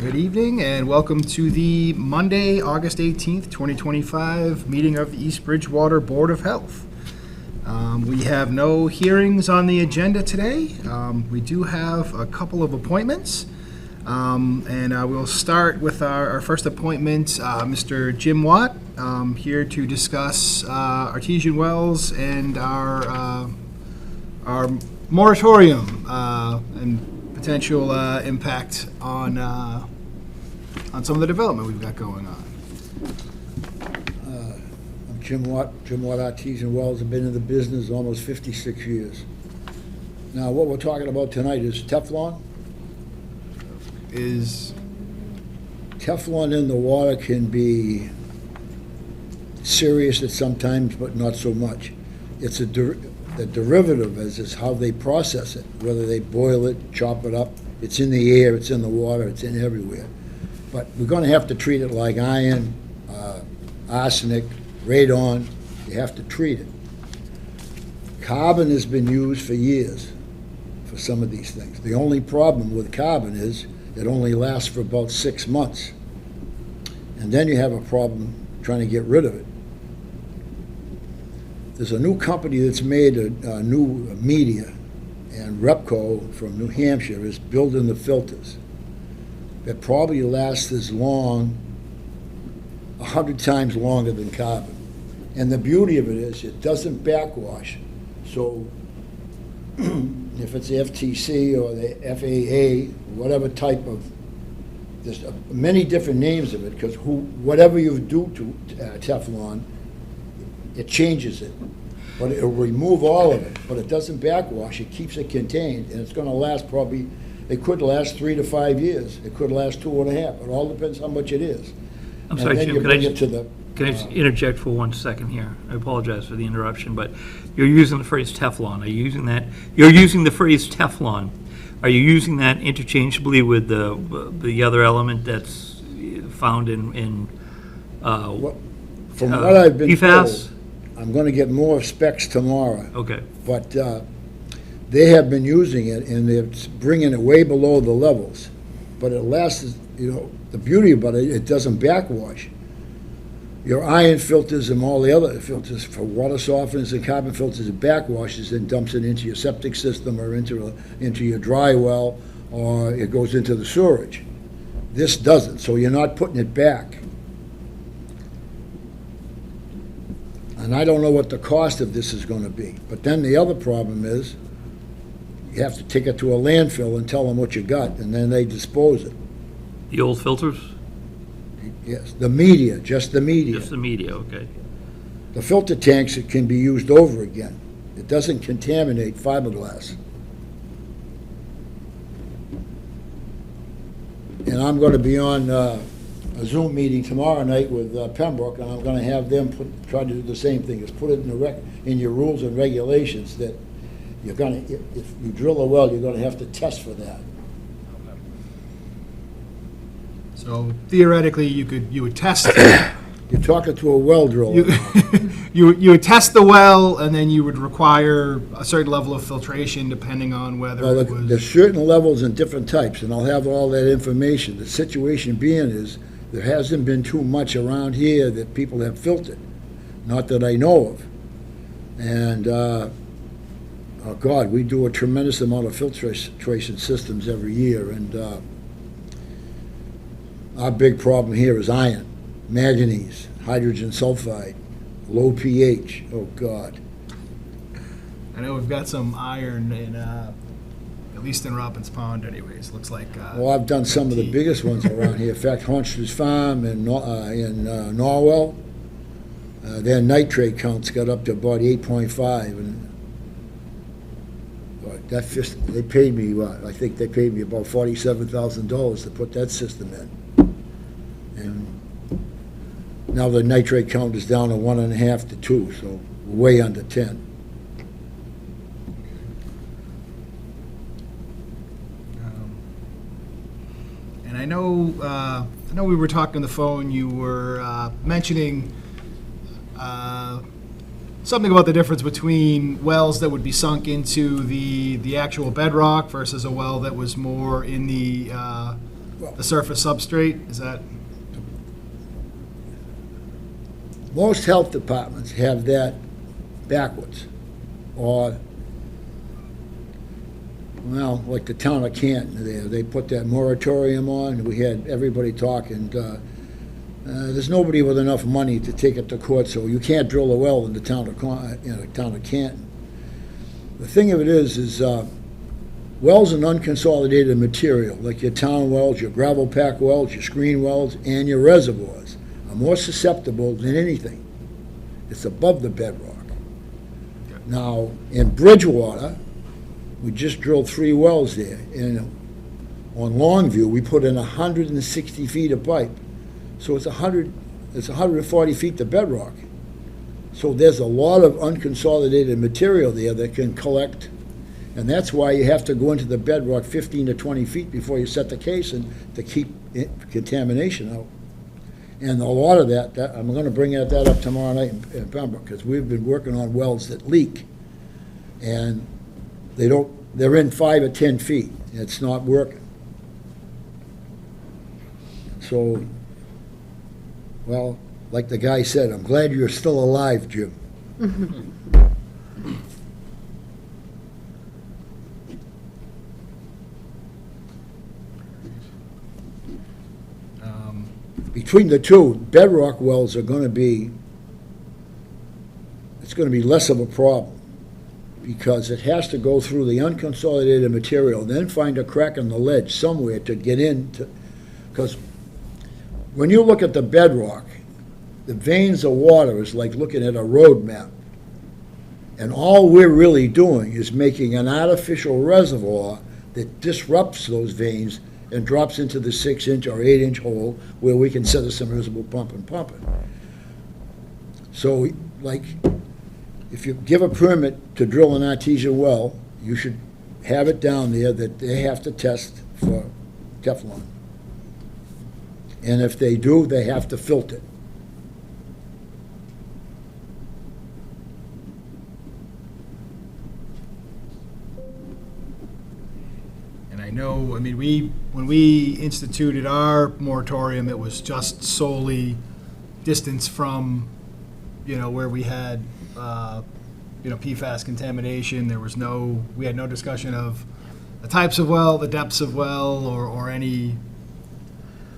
Good evening and welcome to the Monday, August 18th, 2025 meeting of the East Bridgewater Board of Health. We have no hearings on the agenda today. We do have a couple of appointments. We'll start with our first appointment, Mr. Jim Watt, here to discuss artesian wells and our moratorium and potential impact on some of the development we've got going on. I'm Jim Watt. Jim Watt Artesian Wells. I've been in the business almost 56 years. Now, what we're talking about tonight is Teflon. Teflon in the water can be serious at some times, but not so much. It's the derivative is how they process it, whether they boil it, chop it up. It's in the air, it's in the water, it's in everywhere. But we're going to have to treat it like iron, arsenic, radon. You have to treat it. Carbon has been used for years for some of these things. The only problem with carbon is it only lasts for about 6 months. And then you have a problem trying to get rid of it. There's a new company that's made a new media, and Repco from New Hampshire is building the filters that probably last as long, 100 times longer than carbon. And the beauty of it is it doesn't backwash. So if it's the FTC or the FAA, whatever type of, there's many different names of it, because whatever you do to Teflon, it changes it. But it'll remove all of it, but it doesn't backwash. It keeps it contained, and it's going to last probably, it could last 3 to 5 years. It could last 2.5. It all depends how much it is. I'm sorry, Jim, can I just interject for 1 second here? I apologize for the interruption, but you're using the phrase Teflon. Are you using that? You're using the phrase Teflon. Are you using that interchangeably with the other element that's found in from what I've been PFAS? told, I'm going to get more specs tomorrow. Okay. But they have been using it, and they're bringing it way below the levels. But it lasts, the beauty about it, it doesn't backwash. Your iron filters and all the other filters for water softeners and carbon filters, it backwashes and dumps it into your septic system or into your dry well, or it goes into the sewerage. This doesn't, so you're not putting it back. And I don't know what the cost of this is going to be. But then the other problem is you have to take it to a landfill and tell them what you got, and then they dispose it. The old filters? Yes, the media, just the media. Just the media, okay. The filter tanks, it can be used over again. It doesn't contaminate fiberglass. And I'm going to be on a Zoom meeting tomorrow night with Pembroke, and I'm going to have them try to do the same thing, is put it in your rules and regulations that you're going to, if you drill a well, you're going to have to test for that. So theoretically, you would test. You're talking to a well driller. You would test the well, and then you would require a certain level of filtration depending on whether it was. There's certain levels and different types, and I'll have all that information. The situation being is there hasn't been too much around here that people have filtered, not that I know of. And oh God, we do a tremendous amount of filtration systems every year, and our big problem here is iron, manganese, hydrogen sulfide, low pH. Oh God. I know we've got some iron in, at least in Robbins Pond anyways, looks like. Well, I've done some of the biggest ones around here. In fact, Honster's Farm in Norwell, their nitrate counts got up to about 8.5, and they paid me, I think they paid me about $47,000 to put that system in. And now the nitrate count is down to 1.5 to 2, so way under 10. And I know we were talking on the phone. You were mentioning something about the difference between wells that would be sunk into the actual bedrock versus a well that was more in the the surface substrate? Is that? Most health departments have that backwards, or, well, like the town of Canton there, they put that moratorium on, we had everybody talking, there's nobody with enough money to take it to court, so you can't drill a well in the town of, town of Canton. The thing of it is wells and unconsolidated material, like your town wells, your gravel pack wells, your screen wells, and your reservoirs, are more susceptible than anything. It's above the bedrock. Now, in Bridgewater, we just drilled 3 wells there, and on Longview, we put in 160 feet of pipe. So it's 140 feet to bedrock. So there's a lot of unconsolidated material there that can collect, and that's why you have to go into the bedrock 15 to 20 feet before you set the casing to keep contamination out. And a lot of that I'm going to bring that up tomorrow night in Pembroke, because we've been working on wells that leak, and they're in 5 or 10 feet. It's not working. So, well, like the guy said, I'm glad you're still alive, Jim. Between the two, bedrock wells are going to be, it's going to be less of a problem, because it has to go through the unconsolidated material, then find a crack in the ledge somewhere to get into, because when you look at the bedrock, the veins of water is like looking at a road map. And all we're really doing is making an artificial reservoir that disrupts those veins and drops into the 6-inch or 8-inch hole where we can set a submersible pump and pump it. So, like, if you give a permit to drill an artesian well, you should have it down there that they have to test for Teflon. And if they do, they have to filter it. I know, I mean, when we instituted our moratorium, it was just solely distance from, where we had, PFAS contamination. There was we had no discussion of the types of well, the depths of well, or any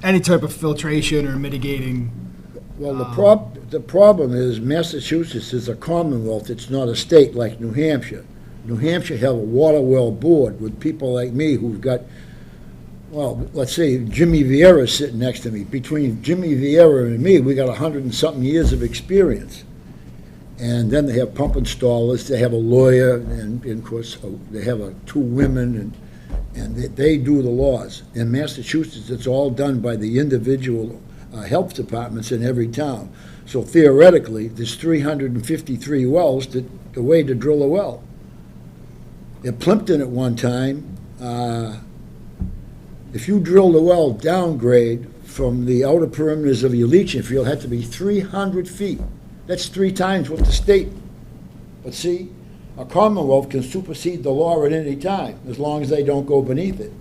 type of filtration or mitigating. Well, the problem is Massachusetts is a commonwealth. It's not a state like New Hampshire. New Hampshire have a water well board with people like me who've got, well, let's say Jimmy Vieira sitting next to me. Between Jimmy Vieira and me, we got 100 and something years of experience. And then they have pump installers, they have a lawyer, and of course, they have 2 women, and they do the laws. In Massachusetts, it's all done by the individual health departments in every town. So theoretically, there's 353 wells, the way to drill a well. At Plimpton at one time, if you drilled a well downgrade from the outer perimeters of your leaching field, it had to be 300 feet. That's 3 times what the state. But see, a commonwealth can supersede the law at any time, as long as they don't go beneath it.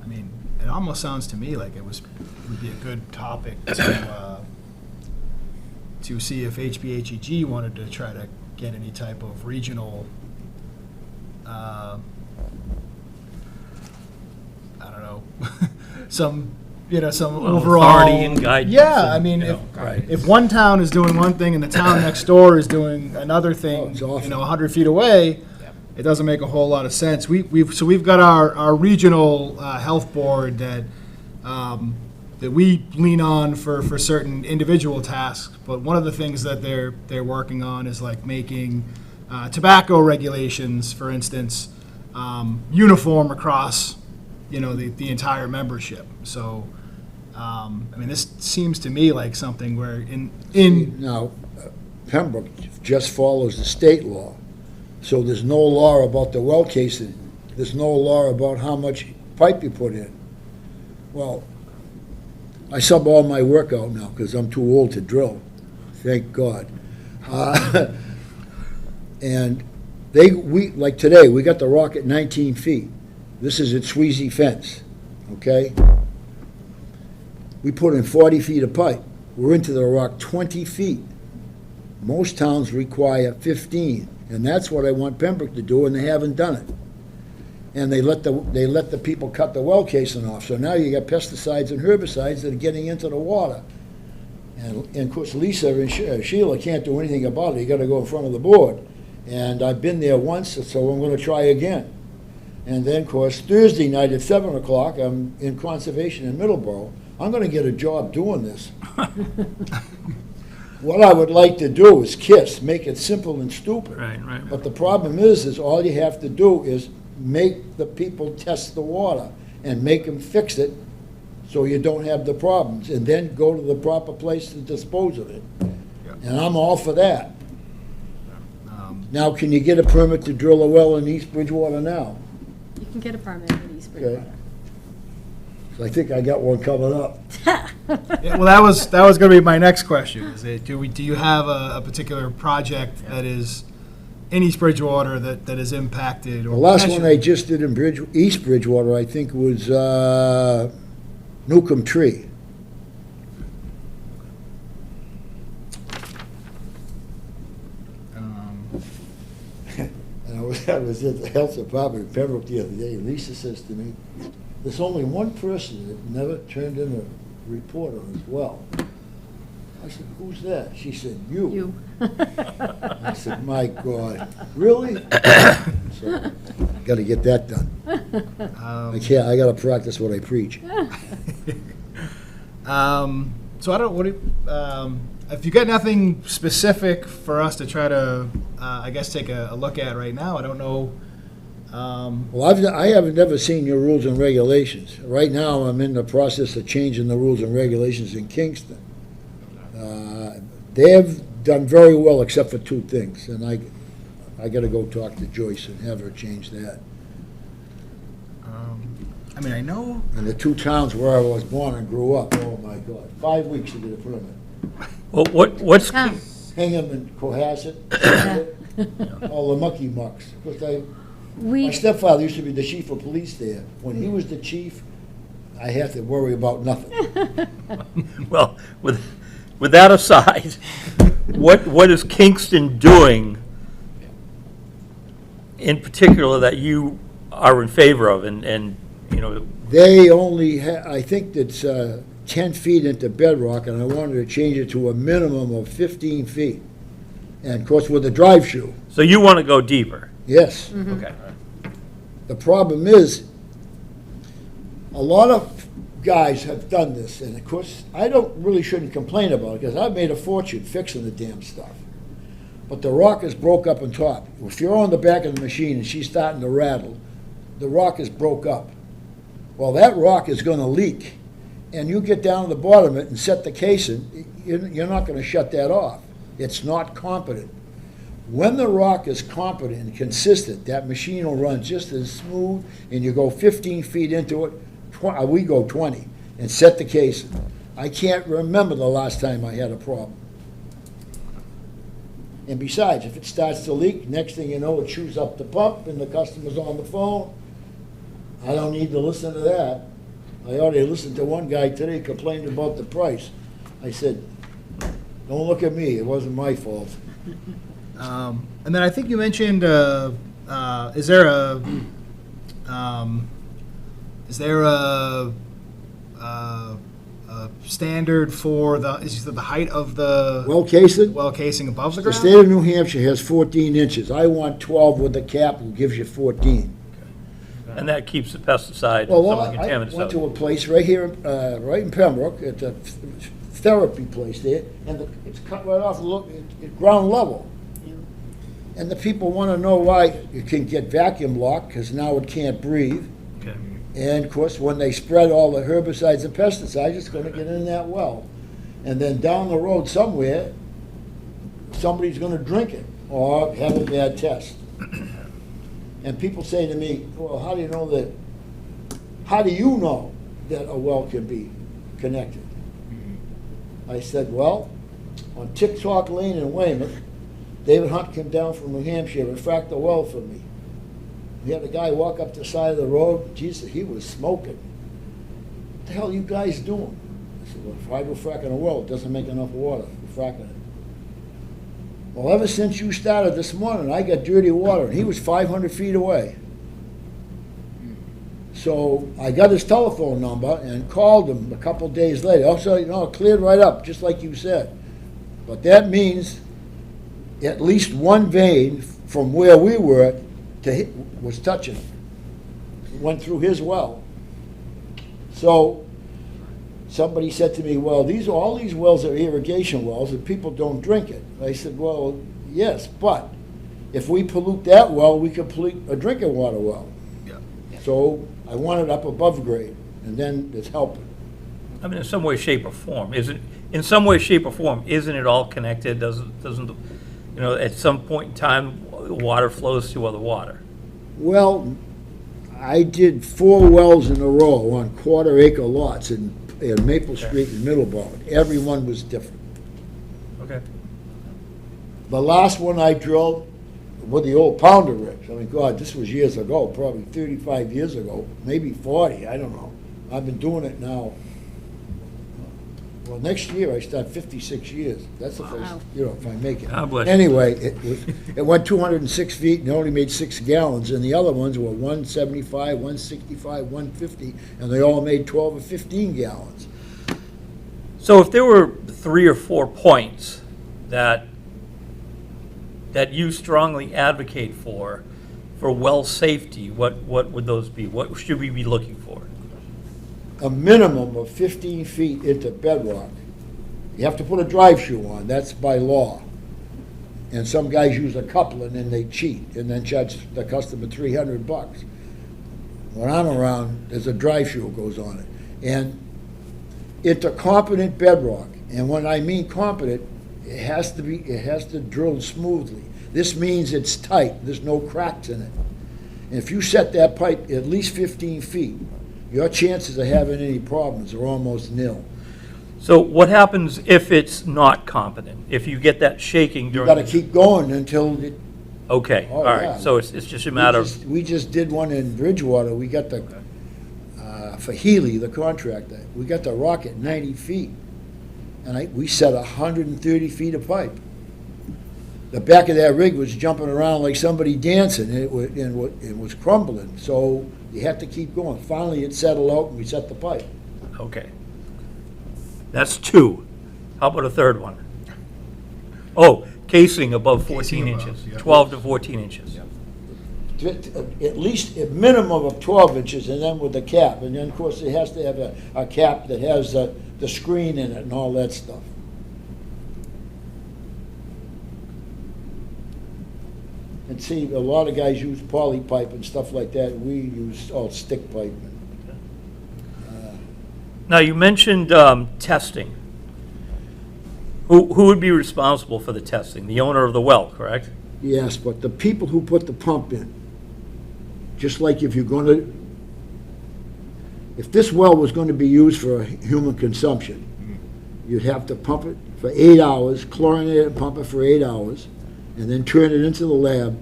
I mean, it almost sounds to me like it would be a good topic to see if HBHEG wanted to try to get any type of regional, I don't know, some overall authority and guidance. Yeah, I mean, if one town is doing one thing and the town next door is doing another thing, 100 feet away, it doesn't make a whole lot of sense. We've got our regional health board that we lean on for certain individual tasks, but one of the things that they're working on is like making tobacco regulations, for instance, uniform across the entire membership. So I mean, this seems to me like something where now Pembroke just follows the state law, so there's no law about the well casing. There's no law about how much pipe you put in. Well, I sub all my work out now because I'm too old to drill, thank God. And like today, we got the rock at 19 feet. This is at Sweezy Fence, okay? We put in 40 feet of pipe. We're into the rock 20 feet. Most towns require 15, and that's what I want Pembroke to do, and they haven't done it. And they let the people cut the well casing off. So now you got pesticides and herbicides that are getting into the water. And of course, Lisa and Sheila can't do anything about it. You got to go in front of the board. And I've been there once, so I'm going to try again. And then, of course, Thursday night at 7 o'clock, I'm in conservation in Middleborough. I'm going to get a job doing this. What I would like to do is KISS, make it simple and stupid. Right. But the problem is all you have to do is make the people test the water and make them fix it so you don't have the problems, and then go to the proper place to dispose of it. Yeah. And I'm all for that. Now, can you get a permit to drill a well in East Bridgewater now? You can get a permit in East Bridgewater. So I think I got one coming up. Yeah, well, that was going to be my next question. Is it, do you have a particular project that is in East Bridgewater that is impacted? Or The last one I just did in East Bridgewater, I think, was Newcomb Tree. And I was at the health department in Pembroke the other day, and Lisa says to me, there's only one person that never turned in a report on his well. I said, who's that? She said, you. You. I said, my God, really? So, got to get that done. I got to practice what I preach. So I don't. If you got nothing specific for us to try to, I guess, take a look at right now, I don't know. Well, I haven't never seen your rules and regulations. Right now, I'm in the process of changing the rules and regulations in Kingston. They have done very well except for two things, and I got to go talk to Joyce and have her change that. I mean, I know. And the two towns where I was born and grew up, oh my God, 5 weeks to get a permit. Well, what's, Tom, Hingham and Cohasset, all the mucky mucks. Because my we, stepfather used to be the chief of police there. When he was the chief, I had to worry about nothing. well, with that aside, what is Kingston doing in particular that you are in favor of, and you know? They only I think that's 10 feet into bedrock, and I wanted to change it to a minimum of 15 feet. And of course, with a drive shoe. So you want to go deeper? Yes. Okay. The problem is, a lot of guys have done this, and of course, I shouldn't complain about it, because I've made a fortune fixing the damn stuff. But the rock is broke up on top. If you're on the back of the machine and she's starting to rattle, the rock is broke up. Well, that rock is going to leak, and you get down to the bottom of it and set the casing, you're not going to shut that off. It's not competent. When the rock is competent and consistent, that machine will run just as smooth, and you go 15 feet into it, we go 20, and set the casing. I can't remember the last time I had a problem. And besides, if it starts to leak, next thing you know, it chews up the pump, and the customer's on the phone. I don't need to listen to that. I already listened to one guy today complaining about the price. I said, don't look at me, it wasn't my fault. And then I think you mentioned, is there a standard for the height of the Well casing? well casing above the The ground? state of New Hampshire has 14 inches. I want 12 with the cap, who gives you 14. And that keeps the pesticide and Well, some of the I contaminants went out. to a place right here, right in Pembroke, it's a therapy place there, and it's cut right off, at ground level. And the people want to know why you can get vacuum locked, because now it can't breathe. Okay. And of course, when they spread all the herbicides and pesticides, it's going to get in that well. And then down the road somewhere, somebody's going to drink it or have a bad test. And people say to me, well, how do you know that a well can be connected? I said, well, on TikTok Lane in Weymouth, David Hunt came down from New Hampshire and fracked a well for me. We had a guy walk up the side of the road. Jesus, he was smoking. What the hell are you guys doing? I said, well, if hydrofracking a well, it doesn't make enough water for fracking it. Well, ever since you started this morning, I got dirty water, and he was 500 feet away. So I got his telephone number and called him a couple days later. Also, it cleared right up, just like you said. But that means at least one vein from where we were was touching. Went through his well. So somebody said to me, well, all these wells are irrigation wells and people don't drink it. I said, well, yes, but if we pollute that well, we could pollute a drinking water well. Yeah. So I want it up above grade, and then it's helping. I mean, in some way, shape, or form, isn't it all connected? Doesn't at some point in time, water flows to other water? Well, I did 4 wells in a row on quarter-acre lots in Maple Street in Middleborough. Every one was different. Okay. The last one I drilled with the old pounder rigs. I mean, God, this was years ago, probably 35 years ago, maybe 40, I don't know. I've been doing it now. Well, next year I start 56 years. That's the first, if I make it. God bless you. Anyway, it went 206 feet and only made 6 gallons, and the other ones were 175, 165, 150, and they all made 12 or 15 gallons. So if there were 3 or 4 points that you strongly advocate for well safety, what would those be? What should we be looking for? A minimum of 15 feet into bedrock. You have to put a drive shoe on, that's by law. And some guys use a coupling and they cheat and then charge the customer $300. When I'm around, there's a drive shoe that goes on it. And into competent bedrock. And when I mean competent, it has to drill smoothly. This means it's tight, there's no cracks in it. And if you set that pipe at least 15 feet, your chances of having any problems are almost nil. So what happens if it's not competent? If you get that shaking You during... gotta keep going until it. Okay, Oh, all right. yeah. So it's just a matter of... We just did one in Bridgewater. We got for Healy, the contractor, we got the rock at 90 feet. And we set 130 feet of pipe. The back of that rig was jumping around like somebody dancing, and it was crumbling. So you had to keep going. Finally, it settled out, and we set the pipe. Okay. That's 2. How about a third one? Oh, casing above 14 Casing above, inches, yeah. 12 to 14 inches. At least a minimum of 12 inches, and then with the cap. And then, of course, it has to have a cap that has the screen in it and all that stuff. And see, a lot of guys use poly pipe and stuff like that. We use all stick pipe. Now, you mentioned testing. Who would be responsible for the testing? The owner of the well, correct? Yes, but the people who put the pump in, just like if you're going to, if this well was going to be used for human consumption, you'd have to pump it for 8 hours, chlorinate it, pump it for 8 hours, and then turn it into the lab.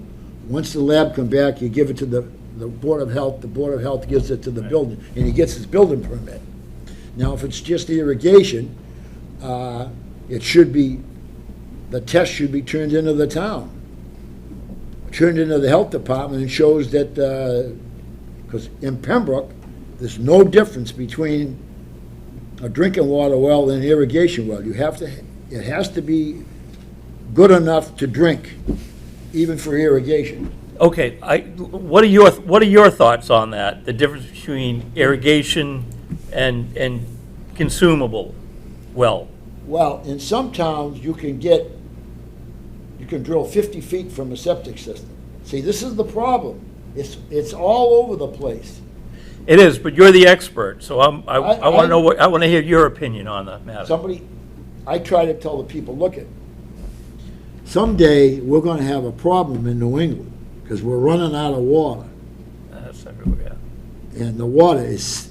Once the lab come back, you give it to the Board of Health. The Board of Health gives it to the building, and he gets his building permit. Now, if it's just irrigation, it should be, the test should be turned into the town, turned into the health department, and shows that, because in Pembroke, there's no difference between a drinking water well and an irrigation well. It has to be good enough to drink, even for irrigation. Okay, what are your thoughts on that? The difference between irrigation and consumable well? Well, in some towns, you can drill 50 feet from a septic system. See, this is the problem. It's all over the place. It is, but you're the expert, so I want to know I want to hear your opinion on the matter. I try to tell the people, look it, someday we're going to have a problem in New England because we're running out of water. That's everywhere. And the water is,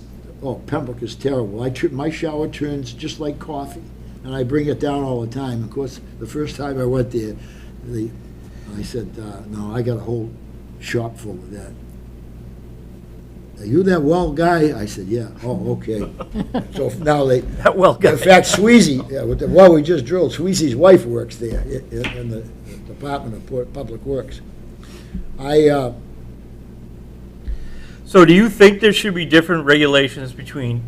Pembroke is terrible. My shower turns just like coffee, and I bring it down all the time. Of course, the first time I went there, I said, no, I got a whole shop full of that. are you that well guy? I said, yeah. Oh, okay. So now That well guy. in fact, Sweezy, with the well we just drilled, Sweezy's wife works there in the Department of Public Works. So do you think there should be different regulations between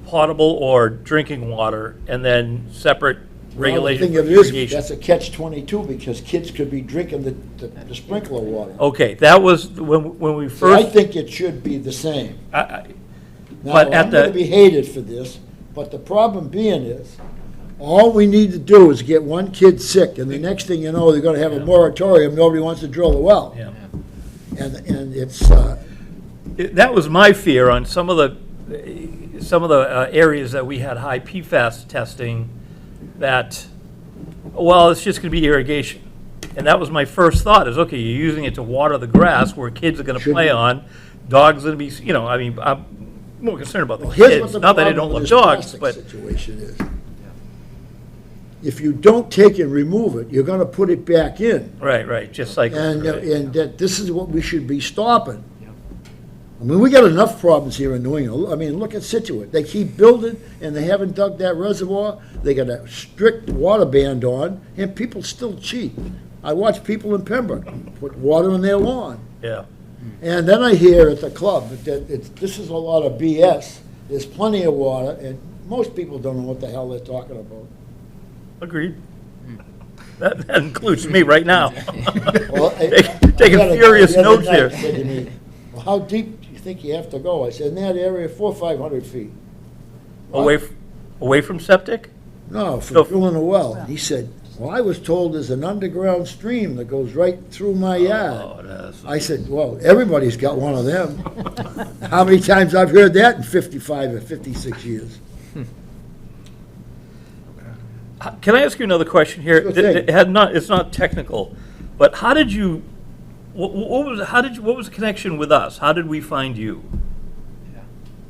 potable or drinking water and then separate regulations for Well, the thing of it is, irrigation? that's a catch-22 because kids could be drinking the sprinkler water. Okay, that was when we So I first, think it should be the same. Now, but at I'm going to the, be hated for this, but the problem being is, all we need to do is get one kid sick, and the next thing you know, they're going to have a moratorium, nobody wants to drill a well. yeah. And it's, That was my fear on some of the areas that we had high PFAS testing, that, well, it's just going to be irrigation. And that was my first thought, is, okay, you're using it to water the grass where kids are going to Should play be. on, dogs are going to be, I mean, I'm more concerned about the here's what kids, the not that I problem don't with love this dogs, plastic but, situation is. If you don't take and remove it, you're going to put it back in. right, just like. And that this is what we should be stopping. I mean, we got enough problems here in New England. I mean, look at Situate. They keep building, and they haven't dug that reservoir. They got a strict water ban on, and people still cheat. I watch people in Pembroke put water in their lawn. Yeah, And then I hear at the club that this is a lot of BS. There's plenty of water, and most people don't know what the hell they're talking about. agreed. That includes me right now. Well, Taking I got a guy furious the other notes night here. said to me, well, how deep do you think you have to go? I said, in that area, 400 or 500 feet. Away from septic? No, for So- drilling a well. He said, well, I was told there's an underground stream that goes right through my yard. Oh, that's. I said, well, everybody's got one of them. How many times I've heard that in 55 or 56 years? Can I ask you another question here? Sure thing. It's not technical, but how did you, what was the connection with us? How did we find you?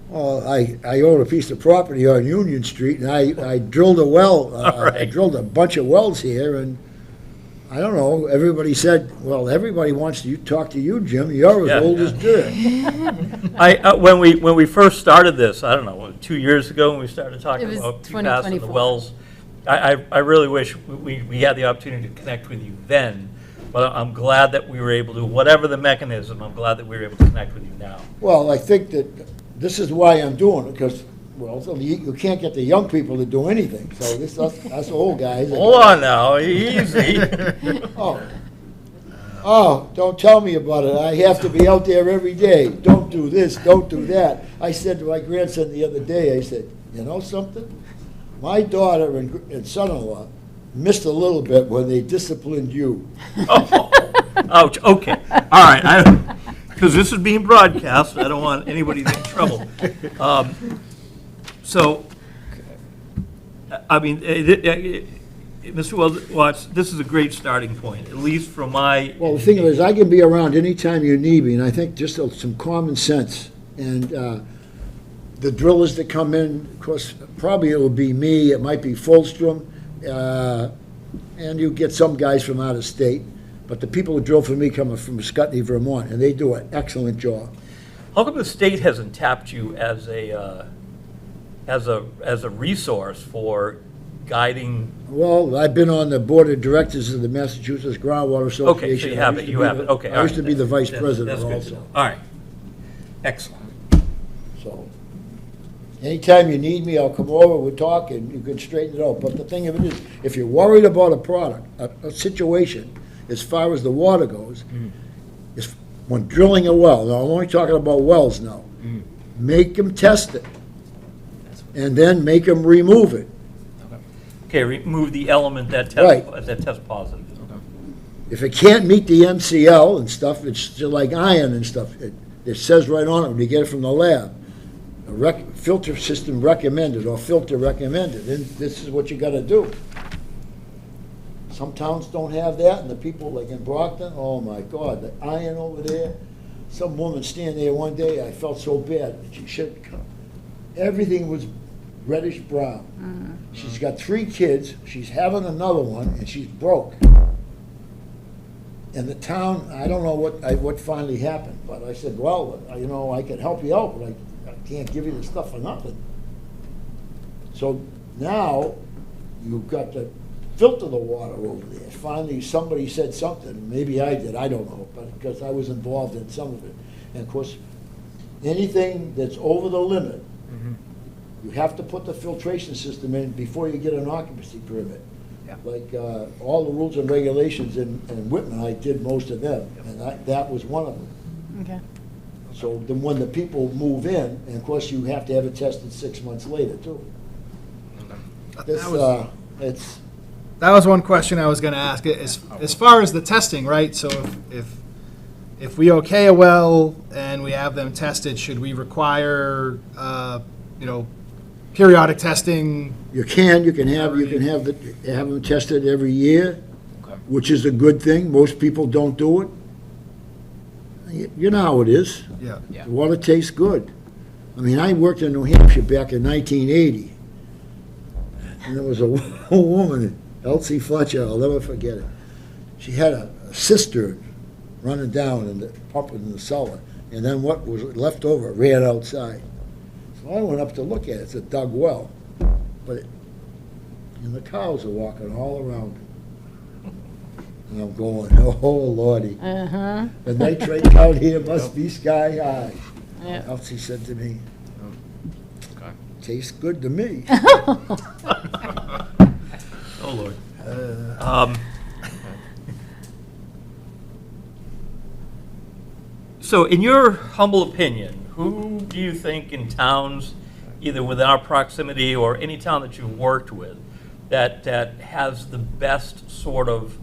Well, I own a piece of property on Union Street, and I drilled a well. All right. I drilled a bunch of wells here, and I don't know, everybody said, well, everybody wants to talk to you, Jim. You're Yeah, as old as dirt. When we first started this, I don't know, 2 years ago, when we started talking It was about PFAS and the 2024. wells, I really wish we had the opportunity to connect with you then, but I'm glad that we were able to, whatever the mechanism, I'm glad that we were able to connect with you now. Well, I think that this is why I'm doing it, because, well, so you can't get the young people to do anything, so us old guys. Hold on now, easy. Oh, don't tell me about it. I have to be out there every day. Don't do this, don't do that. I said to my grandson the other day, I said, you know something? My daughter and son-in-law missed a little bit when they disciplined you. Oh, ouch, okay, all right, because this is being broadcast, I don't want anybody to get in trouble. So, I mean, Mr. Watts, this is a great starting point, at least from my. Well, the thing is, I can be around anytime you need me, and I think just some common sense. And the drillers that come in, of course, probably it will be me, it might be Fulstrom, and you get some guys from out of state. But the people who drill for me come from Scotty, Vermont, and they do an excellent job. How come the state hasn't tapped you as a resource for guiding? Well, I've been on the board of directors of the Massachusetts Groundwater Association. Okay, so you have it, okay. I used to be the vice That's president good to also. know. All right, excellent. So, anytime you need me, I'll come over, we'll talk, and you can straighten it out. But the thing of it is, if you're worried about a product, a situation, as far as the water goes, is when drilling a well, now I'm only talking about wells now, make them test it, and then make them remove it. Okay, remove the element that Right. tests positive. If it can't meet the MCL and stuff, it's just like iron and stuff. It says right on it when you get it from the lab, filter system recommended or filter recommended, and this is what you gotta do. Some towns don't have that, and the people like in Brockton, oh my God, the iron over there. Some woman standing there one day, I felt so bad. She should come. Everything was reddish brown. She's got 3 kids, she's having another one, and she's broke. And the town, I don't know what finally happened, but I said, well, I can help you out, but I can't give you the stuff for nothing. So now, you've got to filter the water over there. Finally, somebody said something, maybe I did, I don't know, but because I was involved in some of it. And of course, anything that's over the limit, you have to put the filtration system in before you get an occupancy permit. Yeah. Like, all the rules and regulations in Whitman, I did most of them, and that was one of them. Okay. So then when the people move in, and of course, you have to have it tested 6 months later, too. This, That was one question I was going to ask. As far as the testing, right? So if we okay a well and we have them tested, should we require periodic testing? You can have them tested every year, which is a good thing. Most people don't do it. You know how it is. Yeah. The water tastes good. I mean, I worked in New Hampshire back in 1980, and there was a woman, Elsie Fletcher, I'll never forget it. She had a cistern running down and pumping in the cellar, and then what was left over ran outside. So I went up to look at it. It's a dug well, and the cows are walking all around it. And I'm going, oh, Lordy. Uh-huh. The nitrate count here must be sky high. Yeah. Elsie said to me, tastes good to me. Oh, Lord. So in your humble opinion, who do you think in towns, either within our proximity or any town that you've worked with, that has the best sort of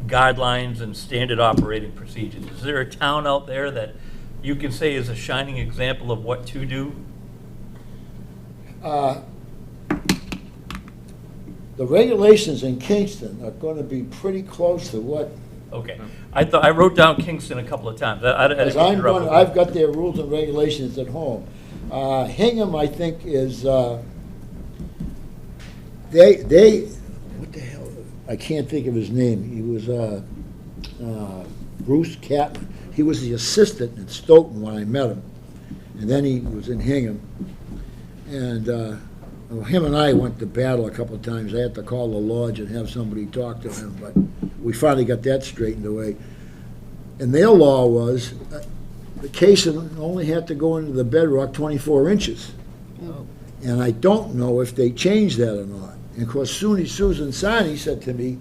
guidelines and standard operating procedures? Is there a town out there that you can say is a shining example of what to do? The regulations in Kingston are going to be pretty close to what. Okay. I wrote down Kingston a couple of times. I didn't interrupt you. I've got their rules and regulations at home. Hingham, I think, is they what the hell? I can't think of his name. He was Bruce Catman. He was the assistant in Stoughton when I met him, and then he was in Hingham. And him and I went to battle a couple of times. I had to call the lodge and have somebody talk to him, but we finally got that straightened away. And their law was the casing only had to go into the bedrock 24 inches. Oh. And I don't know if they changed that or not. And of course, Susan Sani said to me,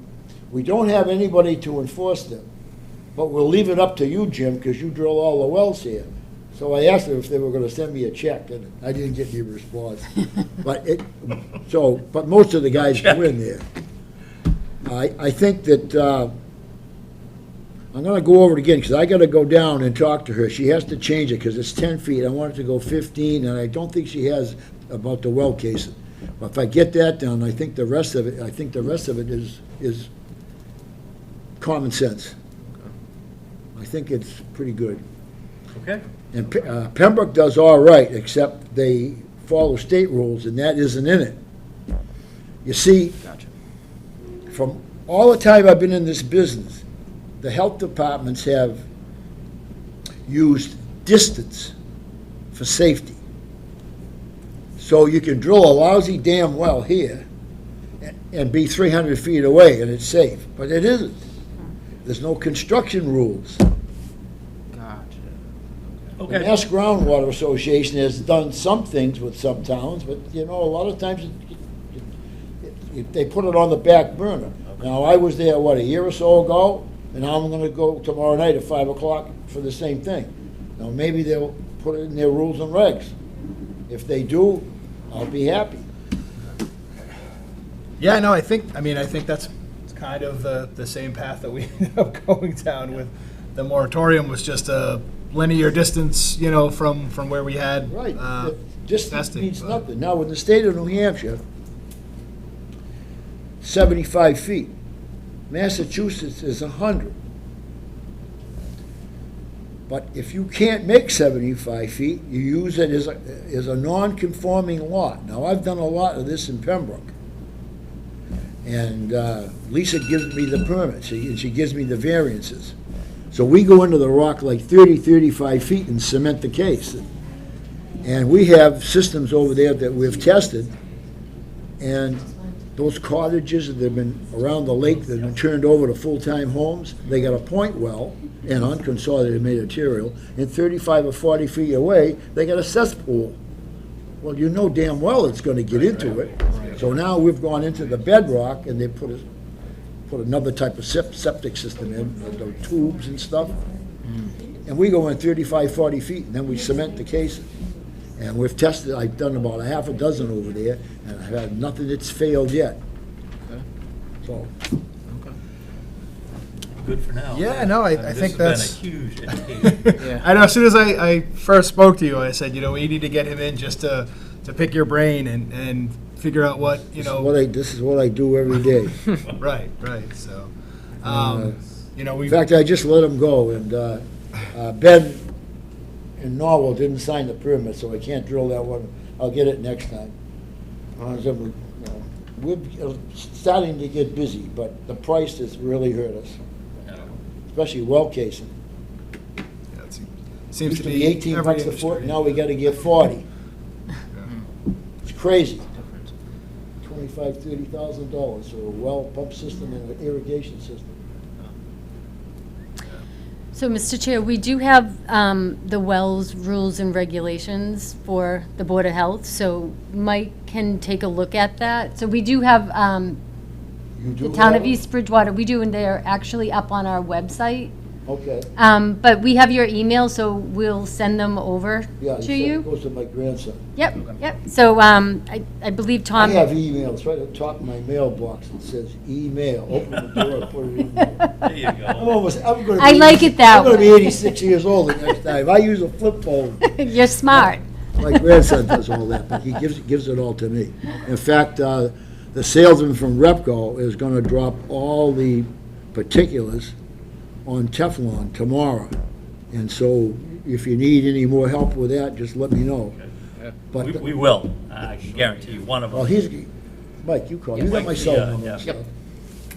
we don't have anybody to enforce them, but we'll leave it up to you, Jim, because you drill all the wells here. So I asked them if they were going to send me a check, and I didn't get any response. But most of the guys go in there. I think that I'm going to go over it again because I got to go down and talk to her. She has to change it because it's 10 feet. I want it to go 15, and I don't think she has about the well casing. But if I get that down, I think the rest of it is common sense. I think it's pretty good. Okay. And Pembroke does all right, except they follow state rules, and that isn't in it. You see, from all the time I've been in this business, the health departments have used distance for safety. So you can drill a lousy damn well here and be 300 feet away, and it's safe, but it isn't. There's no construction rules. Okay. The Mass Groundwater Association has done some things with some towns, but, a lot of times they put it on the back burner. Now, I was there, a year or so ago, and I'm going to go tomorrow night at 5 o'clock for the same thing. Now, maybe they'll put it in their rules and regs. If they do, I'll be happy. Yeah, no, I think that's kind of the same path that we ended up going down with. The moratorium was just a linear distance, from where we had Right. Distance testing, means but- nothing. Now, in the state of New Hampshire, 75 feet. Massachusetts is 100. But if you can't make 75 feet, you use it as a non-conforming lot. Now, I've done a lot of this in Pembroke. And Lisa gives me the permits, and she gives me the variances. So we go into the rock like 30, 35 feet and cement the case. And we have systems over there that we've tested, and those cottages that have been around the lake that have been turned over to full-time homes, they got a point well and unconsolidated material, and 35 or 40 feet away, they got a cesspool. Well, you know damn well it's gonna get into it. So now we've gone into the bedrock, and they put another type of septic system in, the tubes and stuff. And we go in 35, 40 feet, and then we cement the cases. And we've tested, I've done about a half a dozen over there, and I've had nothing that's failed yet. So, Good for now. Yeah, no, I think that's. This has been a huge education. I know, as soon as I first spoke to you, I said, we need to get him in just to pick your brain and figure out what, this is what I do every day. Right, so, In fact, I just let him go, and Ben in Norwell didn't sign the permit, so I can't drill that one. I'll get it next time. We're starting to get busy, but the price has really hurt us, especially well casing. yeah, it seems Used to to be be 18 every bucks a industry. foot, now we gotta get 40. It's crazy. $25,000, $30,000 for a well pump system and an irrigation system. So, Mr. Chair, we do have the wells rules and regulations for the Board of Health, so Mike can take a look at that. So we do have You do the town have of it? East Bridgewater, we do, and they're actually up on our website. Okay. But we have your email, so we'll send them over Yeah, to he said it you. goes to my grandson. Yep. So I believe I Tom. have emails right at the top of my mailbox. It says email. Open the door, put it in there. There you go. I'm gonna be I like it that I'm gonna be way. 86 years old the next time. I use a flip phone. You're smart. My grandson does all that, but he gives it all to me. In fact, the salesman from Repco is gonna drop all the particulars on Teflon tomorrow. And so if you need any more help with that, just let me know. But, We will, I can guarantee you, one of well, them. Mike, you call. Yeah, You got Mike, my cell yeah, number yeah. and stuff.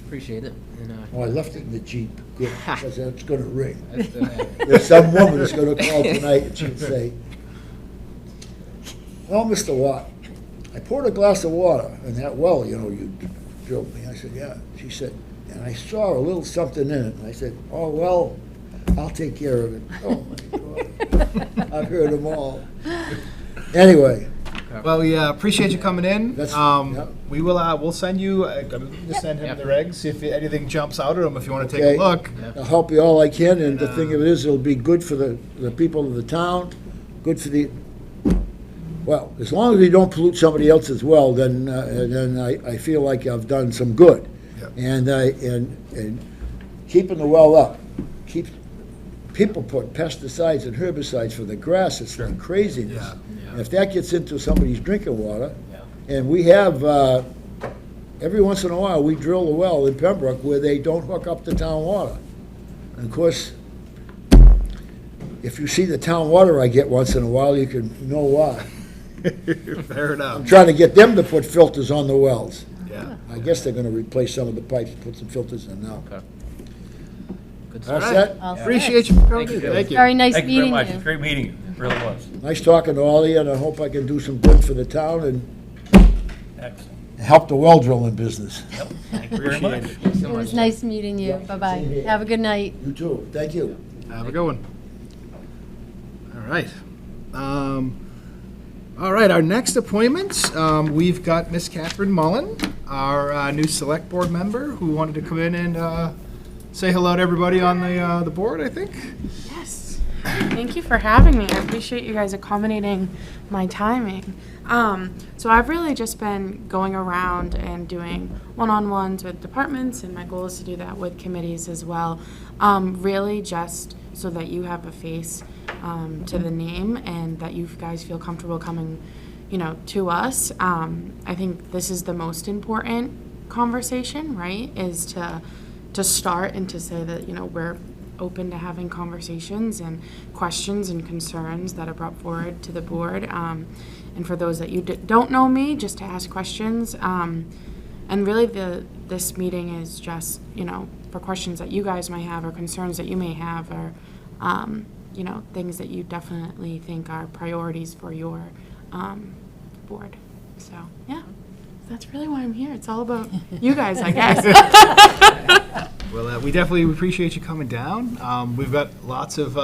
Appreciate it. And, Oh, I left it in the Jeep. Good, because it's gonna ring. that's the- There's some woman that's gonna call tonight and she'll say, "Well, Mr. Watt, I poured a glass of water in that well, you drilled me." I said, "Yeah." She said, "And I saw a little something in it." And I said, "Oh, well, I'll take care of it." Oh, my God. I've heard them all. Anyway, Well, we appreciate you coming in. That's- yeah. We'll send you, just send him Yep. the regs, if anything jumps out at him, if you want to take Okay. a look. I'll help you all I can, and the thing of it is, it'll be good for the people of the town, good for well, as long as we don't pollute somebody else's well, then I feel like I've done some good. Yep. And keeping the well up, people put pesticides and herbicides for the grass, it's like craziness. Yeah. And if that gets into somebody's drinking water, Yeah. and we have, every once in a while, we drill a well in Pembroke where they don't hook up the town water. And of course, if you see the town water I get once in a while, you can know why. Fair enough. I'm trying to get them to put filters on the wells. Yeah. I guess they're gonna replace some of the pipes, put some filters in now. Okay. Good All stuff. set? All set. Appreciate you for coming. Thank you. Thank you. Very nice Thank you very meeting much, you. it's a great meeting you, it really was. Nice talking to all of you, and I hope I can do some good for the town and Excellent. help the well drilling business. Yep, thank you very much. It was nice meeting you. Yeah, Bye-bye. same here. Have a good night. You too, thank you. Have a good one. All right. All right, our next appointments, we've got Miss Catherine Mullen, our new Select Board member, who wanted to come in and say hello to everybody on the board, I think. Yes. Thank you for having me. I appreciate you guys accommodating my timing. So I've really just been going around and doing one-on-ones with departments, and my goal is to do that with committees as well. Really just so that you have a face to the name and that you guys feel comfortable coming, to us. I think this is the most important conversation, right? Is to start and to say that, we're open to having conversations and questions and concerns that are brought forward to the board. And for those that you don't know me, just to ask questions. And And really this meeting is just, for questions that you guys may have or concerns that you may have or, things that you definitely think are priorities for your board. So, yeah, that's really why I'm here. It's all about you guys, I guess. Well, we definitely appreciate you coming down. We've got lots of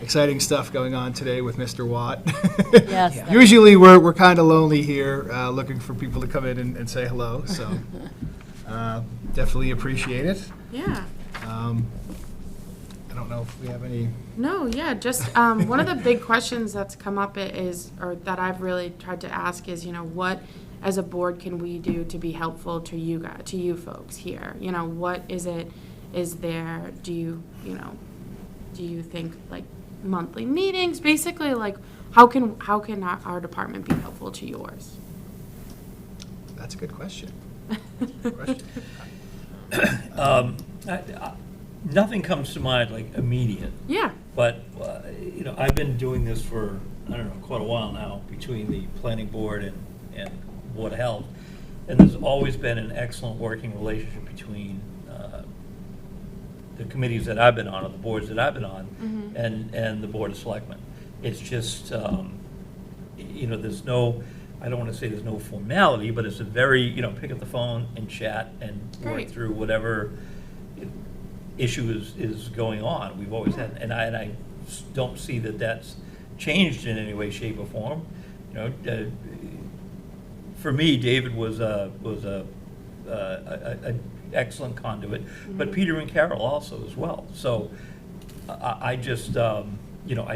exciting stuff going on today with Mr. Watt. Yes. Usually we're kind of lonely here, looking for people to come in and say hello, so definitely appreciate it. Yeah. I don't know if we have any. No, yeah, just one of the big questions that's come up or that I've really tried to ask is, what as a board can we do to be helpful to you guys, to you folks here? What is there, do you think like monthly meetings, basically like how can our department be helpful to yours? That's a good question. Good question. Nothing comes to mind like immediate, Yeah. but, I've been doing this for, I don't know, quite a while now, between the planning board and Board of Health. And there's always been an excellent working relationship between the committees that I've been on, or the boards that I've been on, and the Board of Selectmen. It's just, there's no, I don't want to say there's no formality, but it's a very, pick up the phone and chat and work Great. through whatever issue is going on. We've always had, and I don't see that that's changed in any way, shape, or form. For me, David was a excellent conduit, but Peter and Carol also as well. So I just, I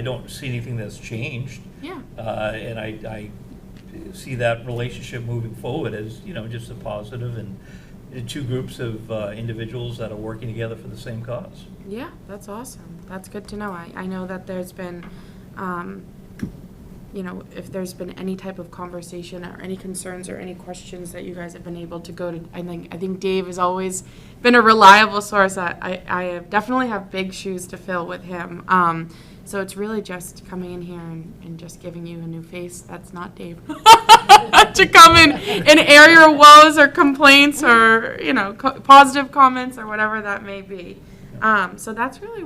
don't see anything that's changed. Yeah. And I see that relationship moving forward as, just a positive and two groups of individuals that are working together for the same cause. Yeah, that's awesome. That's good to know. I know that there's been, if there's been any type of conversation or any concerns or any questions that you guys have been able to go to, I think Dave has always been a reliable source. I definitely have big shoes to fill with him. So it's really just coming in here and just giving you a new face. That's not Dave. To come in and air your woes or complaints or, positive comments or whatever that may be. So that's really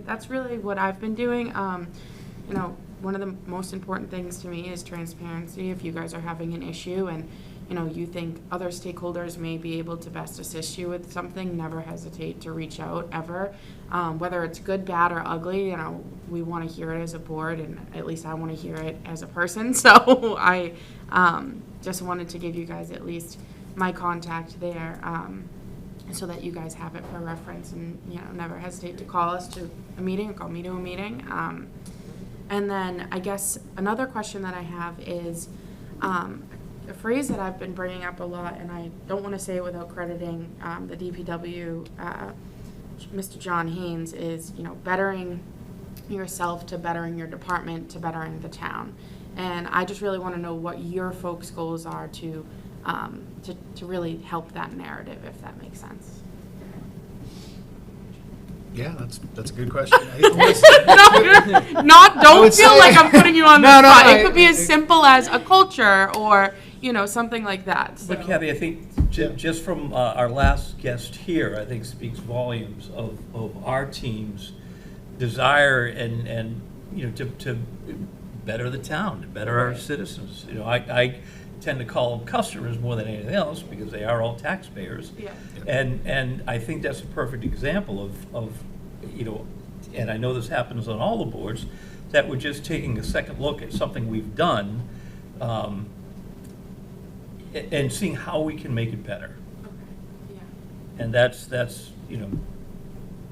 that's really what I've been doing. One of the most important things to me is transparency. If you guys are having an issue and, you think other stakeholders may be able to best assist you with something, never hesitate to reach out ever. Whether it's good, bad, or ugly, we want to hear it as a board, and at least I want to hear it as a person. So I just wanted to give you guys at least my contact there, so that you guys have it for reference, and never hesitate to call us to a meeting or call me to a meeting. And then I guess another question that I have is a phrase that I've been bringing up a lot, and I don't want to say it without crediting the DPW, Mr. John Haynes, is, bettering yourself to bettering your department to bettering the town. And I just really want to know what your folks' goals are to really help that narrative, if that makes sense. Yeah, that's a good question. Don't would feel say- like I'm putting you on the No, no, spot. I- It could be as simple as a culture or, something like that. So. But Kathy, I think just from our last guest here, I think speaks volumes of our team's desire and to better the town, to better our citizens. I tend to call them customers more than anything else because they are all taxpayers. Yeah. And I think that's a perfect example of and I know this happens on all the boards, that we're just taking a second look at something we've done and seeing how we can make it better. Yeah. And that's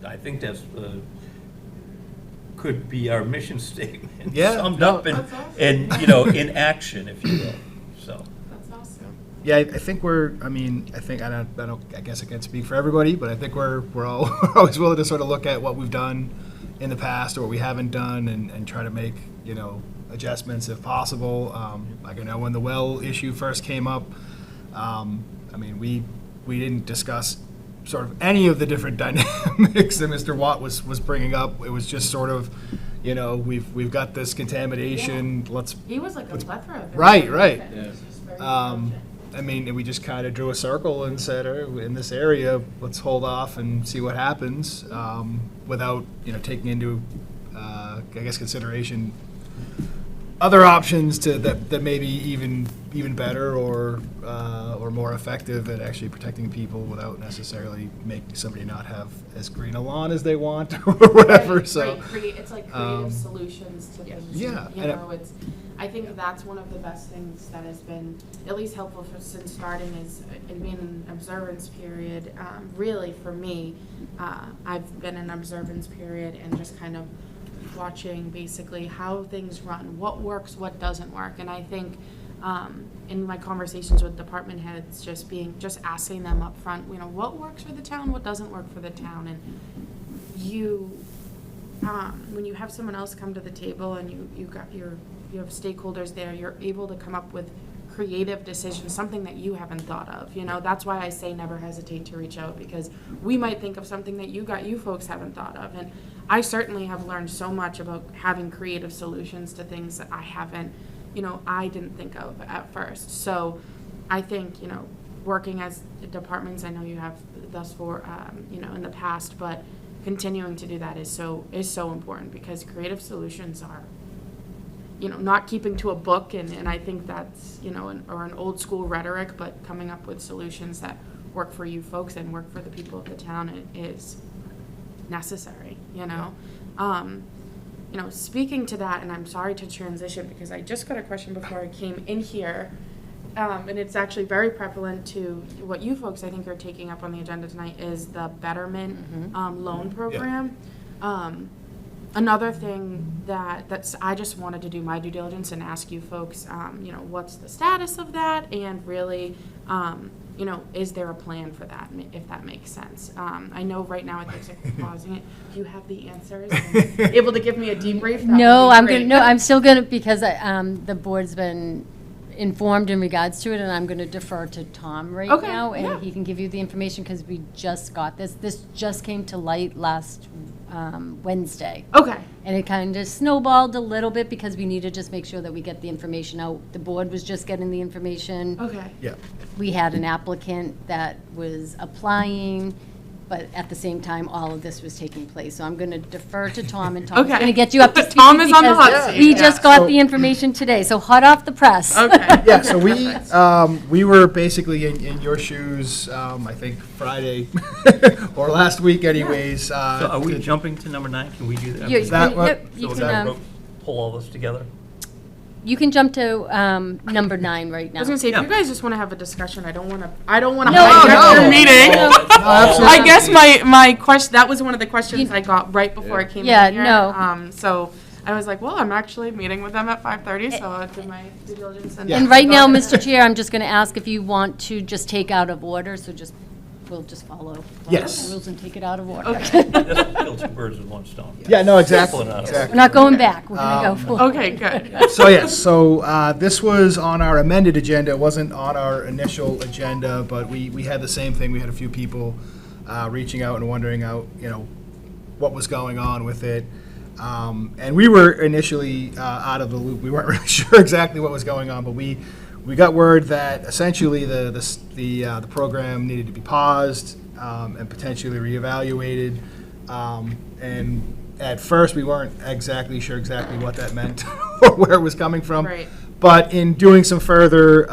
I think that's could be our mission statement Yeah, summed no, up in That's awesome. in action, if you will. So That's awesome. Yeah, I think I guess I can't speak for everybody, but I think we're all always willing to sort of look at what we've done in the past or what we haven't done and try to make, adjustments if possible. Like I know when the well issue first came up, we didn't discuss sort of any of the different dynamics that Mr. Watt was bringing up. It was just sort of, we've got this contamination, let's He was like a plethora of it. Right. It was just very I mean, we just kind of drew a circle and said, in this area, let's hold off and see what happens, without, taking into, I guess, consideration other options that may be even better or more effective at actually protecting people without necessarily making somebody not have as green a lawn as they want or whatever. Right, So right. It's like creative solutions to things. Yeah, I think that's one of the best things that has been at least helpful since starting is in being an observance period. Really, for me, I've been in observance period and just kind of watching basically how things run, what works, what doesn't work. And I think in my conversations with department heads, just asking them up front, what works for the town, what doesn't work for the town. And when you have someone else come to the table and you have stakeholders there, you're able to come up with creative decisions, something that you haven't thought of. That's why I say never hesitate to reach out, because we might think of something that you folks haven't thought of. And I certainly have learned so much about having creative solutions to things that I didn't think of at first. So I think, working as departments, I know you have thus far, in the past, but continuing to do that is so important, because creative solutions are, not keeping to a book, and I think that's, or an old school rhetoric, but coming up with solutions that work for you folks and work for the people of the town is necessary, Speaking to that, and I'm sorry to transition because I just got a question before I came in here, and it's actually very prevalent to what you folks I think are taking up on the agenda tonight is the Betterment loan program. Another thing that's I just wanted to do my due diligence and ask you folks, what's the status of that, and really, is there a plan for that, if that makes sense? I know right now I think we're pausing it. Do you have the answers? And able to give me a debrief? No, I'm still gonna, because the board's been informed in regards to it, and I'm gonna defer to Tom right now, and he can give you the information, because we just got this. This just came to light last Wednesday. Okay. And it kind of snowballed a little bit because we need to just make sure that we get the information out. The board was just getting the information. Okay. Yeah. We had an applicant that was applying, but at the same time, all of this was taking place. So I'm going to defer to Tom, and Tom's going to get you up to speed. Tom is on the hot because seat. we just got So- the information today, so hot off the press. Okay. Yeah, so we were basically in your shoes, I think Friday or last week anyways. So are we jumping to number 9? Can we do that? You- Is that you- what- yep, you So can, we'll pull all this together? you can jump to number 9 right now. I was gonna say, if Yeah. you guys just want to have a discussion, I don't want to hijack no. your meeting. absolutely. I guess my question, that was one of the questions I got right before I came Yeah, in here. no. So I was like, well, I'm actually meeting with them at 5:30, so I'll do my due diligence. And right now, Mr. Chair, I'm just going to ask if you want to just take out of order, so we'll just follow Yes. the rules and take it out of order. Okay. Just kill 2 birds with 1 stone. Yeah, no, exactly. Simple enough. We're not going back, we're going to go forward. Okay, good. So yes, this was on our amended agenda. It wasn't on our initial agenda, but we had the same thing. We had a few people reaching out and wondering what was going on with it. And we were initially out of the loop. We weren't really sure exactly what was going on, but we got word that essentially the program needed to be paused and potentially reevaluated. And at first, we weren't exactly sure what that meant or where it was coming from. Right. But in doing some further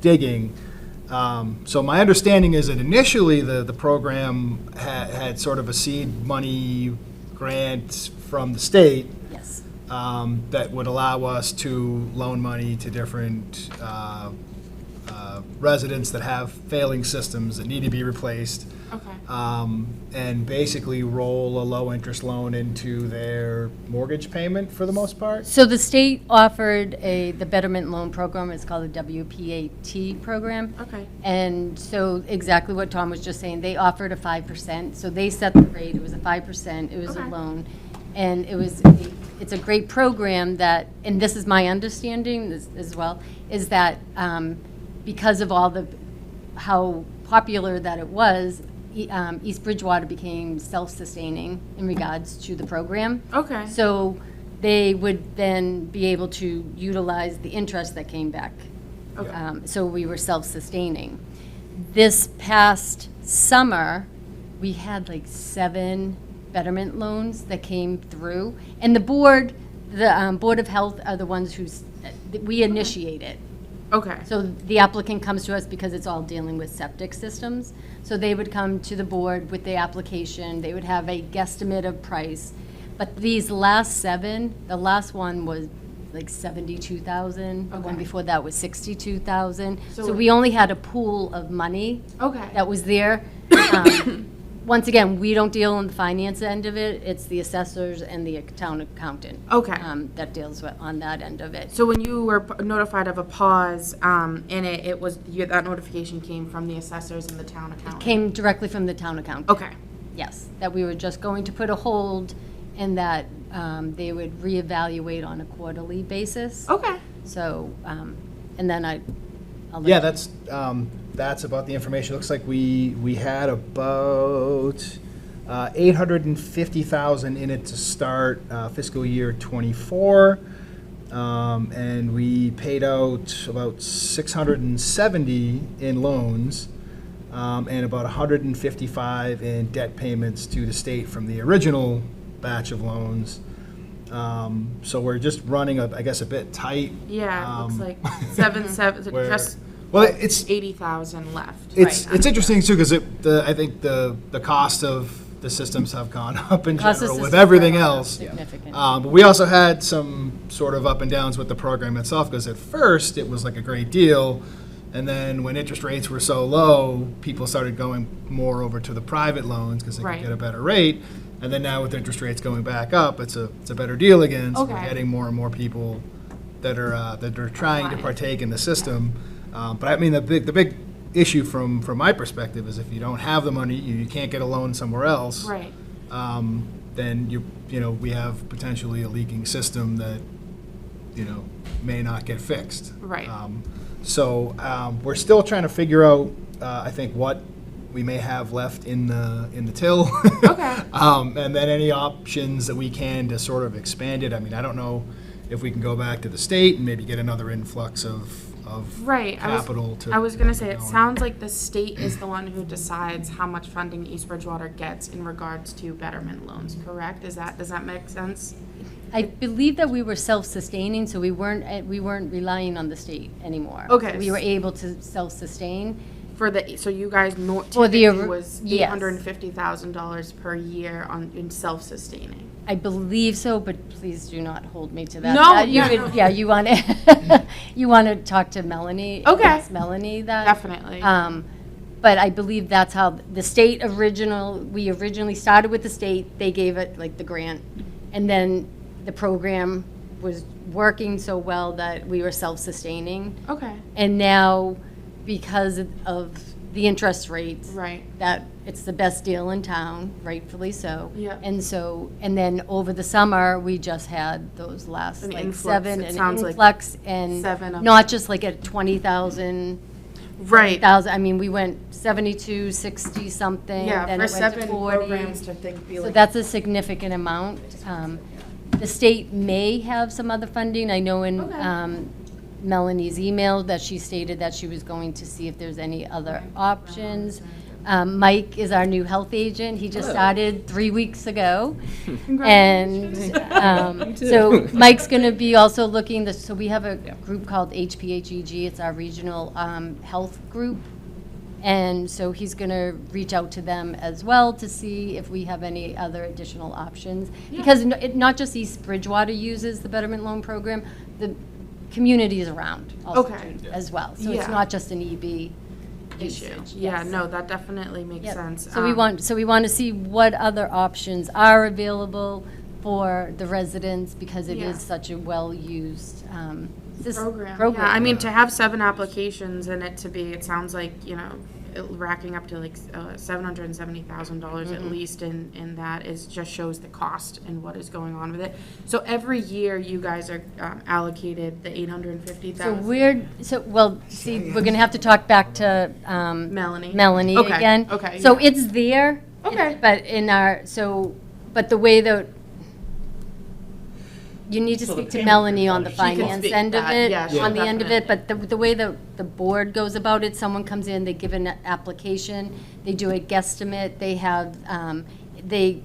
digging, so my understanding is that initially the program had sort of a seed money grant from the state Yes. that would allow us to loan money to different residents that have failing systems that need to be replaced, Okay. and basically roll a low-interest loan into their mortgage payment for the most part. So the state offered the Betterment Loan Program, it's called the WPAT program. Okay. And so exactly what Tom was just saying, they offered a 5%, so they set the rate, it was a 5%, it was a Okay. loan. And it's a great program that, and this is my understanding as well, is that because of how popular that it was, East Bridgewater became self-sustaining in regards to the program. Okay. So they would then be able to utilize the interest that came back So we were self-sustaining. This past summer, we had like 7 betterment loans that came through. And the Board of Health are the ones we initiate it. Okay. So the applicant comes to us because it's all dealing with septic systems. So they would come to the board with the application, they would have a guesstimate of price. But these last 7, the last one was like 72,000. The one Okay. before that was 62,000. So- So we only had a pool of money Okay. that was there. Once again, we don't deal in the finance end of it. It's the assessors and the town accountant. Okay. That deals on that end of it. So when you were notified of a pause, and it was, that notification came from the assessors and the town accountant? Came directly from the town accountant. Okay. Yes, that we were just going to put a hold and that they would reevaluate on a quarterly basis. Okay. So, and then I'll let Yeah, that's about the information. Looks like we had about 850,000 in it to start fiscal year '24. And we paid out about 670 in loans, and about 155 in debt payments to the state from the original batch of loans. So we're just running, I guess, a bit tight. Yeah, it looks Um, like 7, where- just Well, it's 80,000 left. it's Right. it's interesting too because I think the cost of the systems have gone up in Cost of general with systems everything are else. significant. But we also had some sort of up and downs with the program itself because at first it was like a great deal, and then when interest rates were so low, people started going more over to the private loans because they Right. could get a better rate. And then now with interest rates going back up, it's a better deal again. So we're Okay. getting more and more people that are trying to Applying. partake in the system. But I mean, the big issue from my perspective is if you don't have the money, you can't get a loan somewhere else. Right. Then we have potentially a leaking system that may not get fixed. Right. So we're still trying to figure out, I think, what we may have left in the till. Okay. And then any options that we can to sort of expand it. I mean, I don't know if we can go back to the state and maybe get another influx of Right. capital to. I was going to say, get it going. sounds like the state is the one who decides how much funding East Bridgewater gets in regards to betterment loans, correct? Does that make sense? I believe that we were self-sustaining, so we weren't relying on the state anymore. Okay. So we were able to self-sustain. So you guys For the typically ori- was yes. $850,000 per year in self-sustaining. I believe so, but please do not hold me to that. No, You yeah, would- no. Yeah, you want to, you want to talk to Melanie. Okay. Ask Melanie that. Definitely. But I believe that's how the state we originally started with the state, they gave it like the grant. And then the program was working so well that we were self-sustaining. Okay. And now, because of the interest rates. Right. That it's the best deal in town, rightfully so. Yeah. And then over the summer, we just had those last An like influx, 7, it an sounds like influx, and 7 of not just like at 20,000. Right. I mean, we went 72, 60 something. Yeah, then for it went to 7 40. programs to be So like. that's a significant amount. The state may have some other funding. I know in Okay. Melanie's email that she stated that she was going to see if there's any other options. Mike is our new health agent. He just started 3 weeks ago. And so Mike's going to be also looking, so we have a group called HPHEG. It's our regional health group. And so he's going to reach out to them as well to see if we have any other additional options. Because not just East Bridgewater uses the Betterment Loan Program, the communities around also Okay. do as well. So Yeah. it's not just an EB issue. usage. Yeah, Yes. no, that definitely makes Yep. sense. So we want to see what other options are available for the residents because it Yeah. is such a well-used program. Yeah, I mean, to have 7 applications and it sounds like, racking up to like $770,000 at least in that just shows the cost and what is going on with it. So every year you guys are allocated the So $850,000. we're going to have to talk back to Melanie. Okay, again. okay, So yeah. it's there. Okay. But but the way that, You need to So the speak to payment Melanie on the component- She can finance speak end of that, it, yeah, she'll on the end of it, definitely. but the way the board goes about it, someone comes in, they give an application, they do a guesstimate, they have, they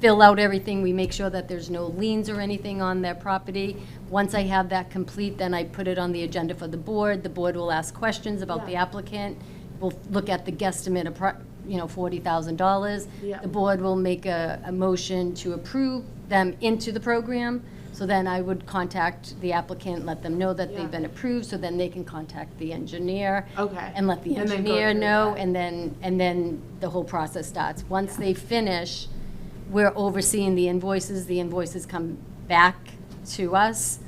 fill out everything, we make sure that there's no liens or anything on their property. Once I have that complete, then I put it on the agenda for the board will ask questions about the Yeah. applicant, we'll look at the guesstimate, $40,000. Yeah. The board will make a motion to approve them into the program. So then I would contact the applicant, let them know that Yeah. they've been approved, so then they can contact the engineer. Okay. And let the And then go engineer through know, that. and then the whole process starts. Once they finish, we're overseeing the invoices come back to us.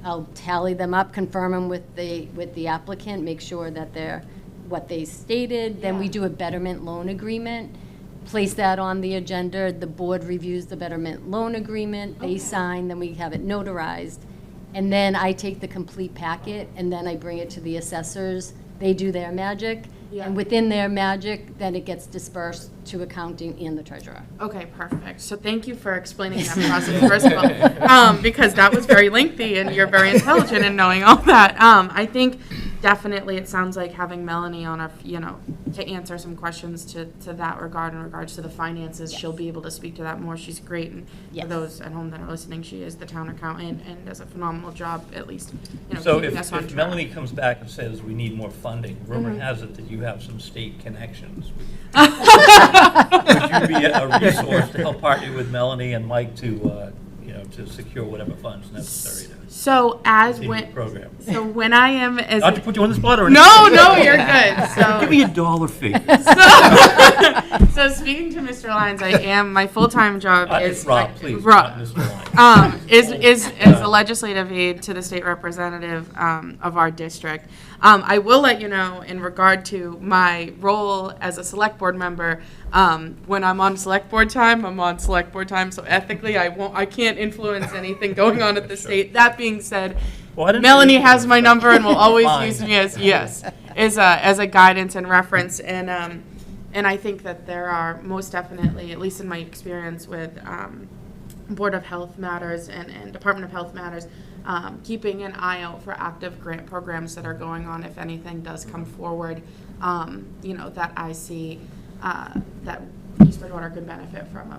I'll tally them up, confirm them with the applicant, make sure that they're what they stated. Then we Yeah. do a betterment loan agreement, place that on the agenda. The board reviews the betterment loan agreement, they sign, then we have it notarized. And then I take the complete packet, and then I bring it to the assessors. They do their magic. Yeah. And within their magic, then it gets dispersed to accounting and the treasurer. Okay, perfect. So thank you for explaining that process, first of all, because that was very lengthy, and you're very intelligent in knowing all that. I think definitely it sounds like having Melanie on to answer some questions to that regard, in regards to the finances, she'll be able to speak to that more. She's great, and Yes. for those at home that are listening, she is the town accountant and does a phenomenal job, at least, So keeping us on if track. Melanie comes back and says we need more funding, rumor Mm-hmm. has it that you have some state connections. Would you be a resource to help partner with Melanie and Mike to secure whatever funds necessary to So as continue the program? when I am as Not to put you on the spot or anything. no, you're good. So Give me a dollar figure. So speaking to Mr. Lyons, my full-time job is Rob, please, Rob, not Mr. Lyon. is a legislative aid to the state representative of our district. I will let you know in regard to my role as a select board member. When I'm on select board time, I'm on select board time. So ethically, I can't influence anything going on at the state. That being said, Well, I didn't Melanie say has my number and will always Fine. use me as a guidance and reference. And I think that there are most definitely, at least in my experience with Board of Health matters and Department of Health matters, keeping an eye out for active grant programs that are going on if anything does come forward, that I see that East Bridgewater could benefit from.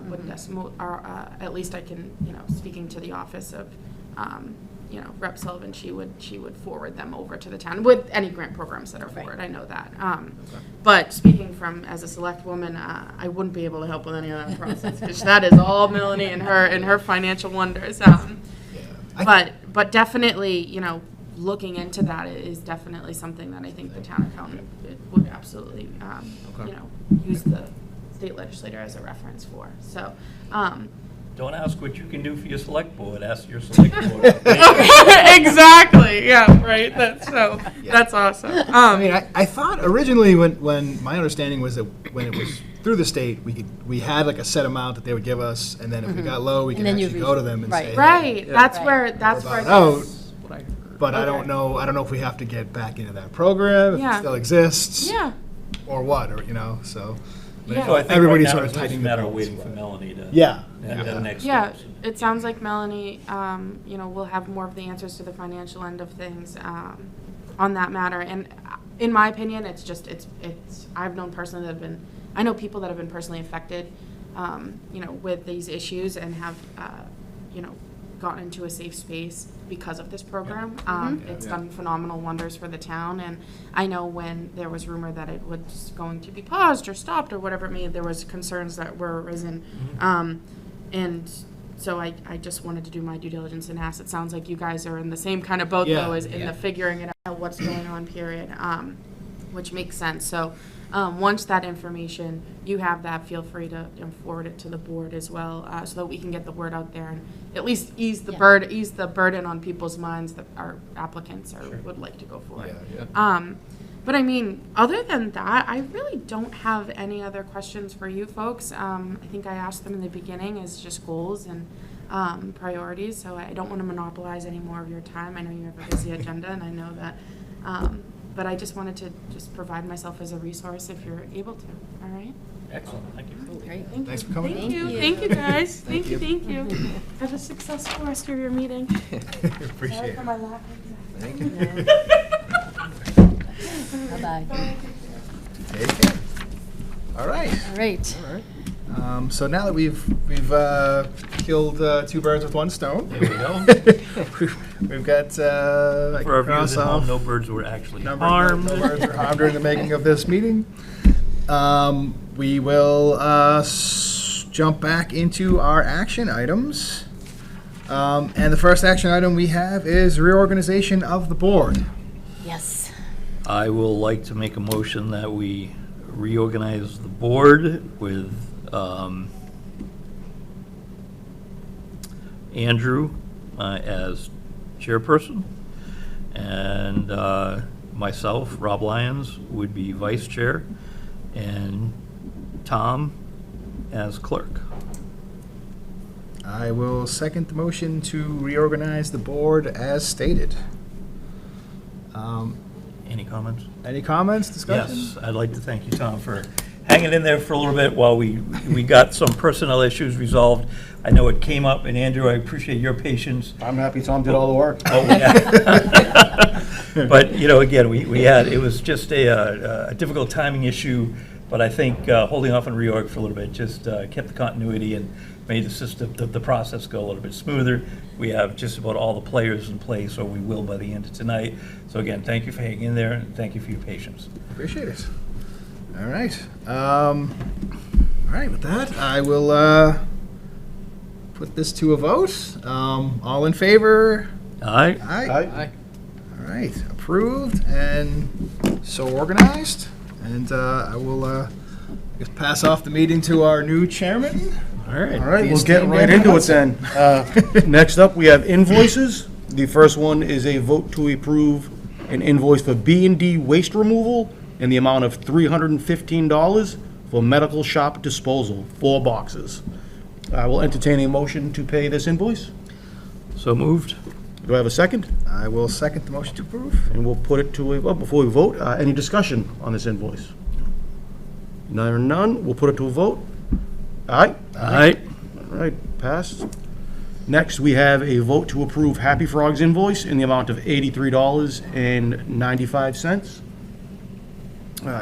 At least I can, speaking to the office of Rep. Sullivan, she would forward them over to the town with any grant programs that are forward. I know that. But speaking from as a select woman, I wouldn't be able to help with any of that process because that is all Melanie and her financial wonders. But definitely, looking into that is definitely something that I think the town accountant would absolutely, use the state legislator as a reference for. So. Don't ask what you can do for your select board, ask your select board. Exactly. Yeah. Right. That's awesome. I mean, I thought originally when my understanding was that when it was through the state, we had like a set amount that they would give us, and then if we got low, we could And then you actually go to them and say, right. hey, Right. That's where. out. But I Okay. don't know if we have to get back into that program, if Yeah. it still exists, Yeah. or what, so. Yeah. So I think Everybody's right now sort of it's just a tightening matter the of belts, waiting for but- Melanie to. Yeah. And the next Yeah, steps. it sounds like Melanie, will have more of the answers to the financial end of things on that matter. And in my opinion, it's I've known personally I know people that have been personally affected, with these issues and have, gotten into a safe space because of this program. It's done phenomenal wonders for the town. And I know when there was rumor that it was going to be paused or stopped or whatever it may, there was concerns that were arisen. And so I just wanted to do my due diligence and ask. It sounds like you guys are in the same kind of boat, Yeah. though, as in the figuring it out, what's going on, period, which makes sense. So once that information, you have that, feel free to forward it to the board as well, so that we can get the word out there and at least ease the burden on people's minds that our applicants would like to go for it. But I mean, other than that, I really don't have any other questions for you folks. I think I asked them in the beginning as just goals and priorities, so I don't want to monopolize any more of your time. I know you have a busy agenda, and I know that But I just wanted to just provide myself as a resource if you're able to, all right? Excellent, thank you. Great. Thank Thanks you. for coming. Thank you, Thank you. thank you, guys. Thank you, Thank thank you. Have a successful rest of your meeting. Appreciate Sorry it. for my lack of. Bye-bye. Take care. All right. All right. All right. So now that we've killed two birds with one stone, There we go. we've got For our viewers at home, no birds were actually harmed. No birds were harmed during the making of this meeting. We will jump back into our action items. And the first action item we have is reorganization of the board. Yes. I will like to make a motion that we reorganize the board with Andrew as chairperson, and myself, Rob Lyons, would be vice chair, and Tom as clerk. I will second the motion to reorganize the board as stated. Any comments? Any comments, discussion? Yes, I'd like to thank you, Tom, for hanging in there for a little bit while we got some personnel issues resolved. I know it came up, and Andrew, I appreciate your patience. I'm happy Tom did all the work. Oh, yeah. But, you know, again, we had, it was just a difficult timing issue, but I think holding off on reorg for a little bit just kept the continuity and made the system, the process go a little bit smoother. We have just about all the players in place, or we will by the end of tonight. So again, thank you for hanging in there, and thank you for your patience. Appreciate it. All right. All right, with that, I will put this to a vote. All in favor? Aye? Aye. All right, approved and so organized. And I will just pass off the meeting to our new chairman. All right. All right, The we'll get esteemed right Andrew into it then. Next up, we have invoices. The first one is a vote to approve an invoice for B&D waste removal in the amount of $315 for medical shop disposal, 4 boxes. I will entertain a motion to pay this invoice. So moved? Do I have a second? I will second the motion to approve. And we'll put it to a, well, before we vote, any discussion on this invoice? None, we'll put it to a vote. Aye? Aye. All right, passed. Next, we have a vote to approve Happy Frogs invoice in the amount of $83.95.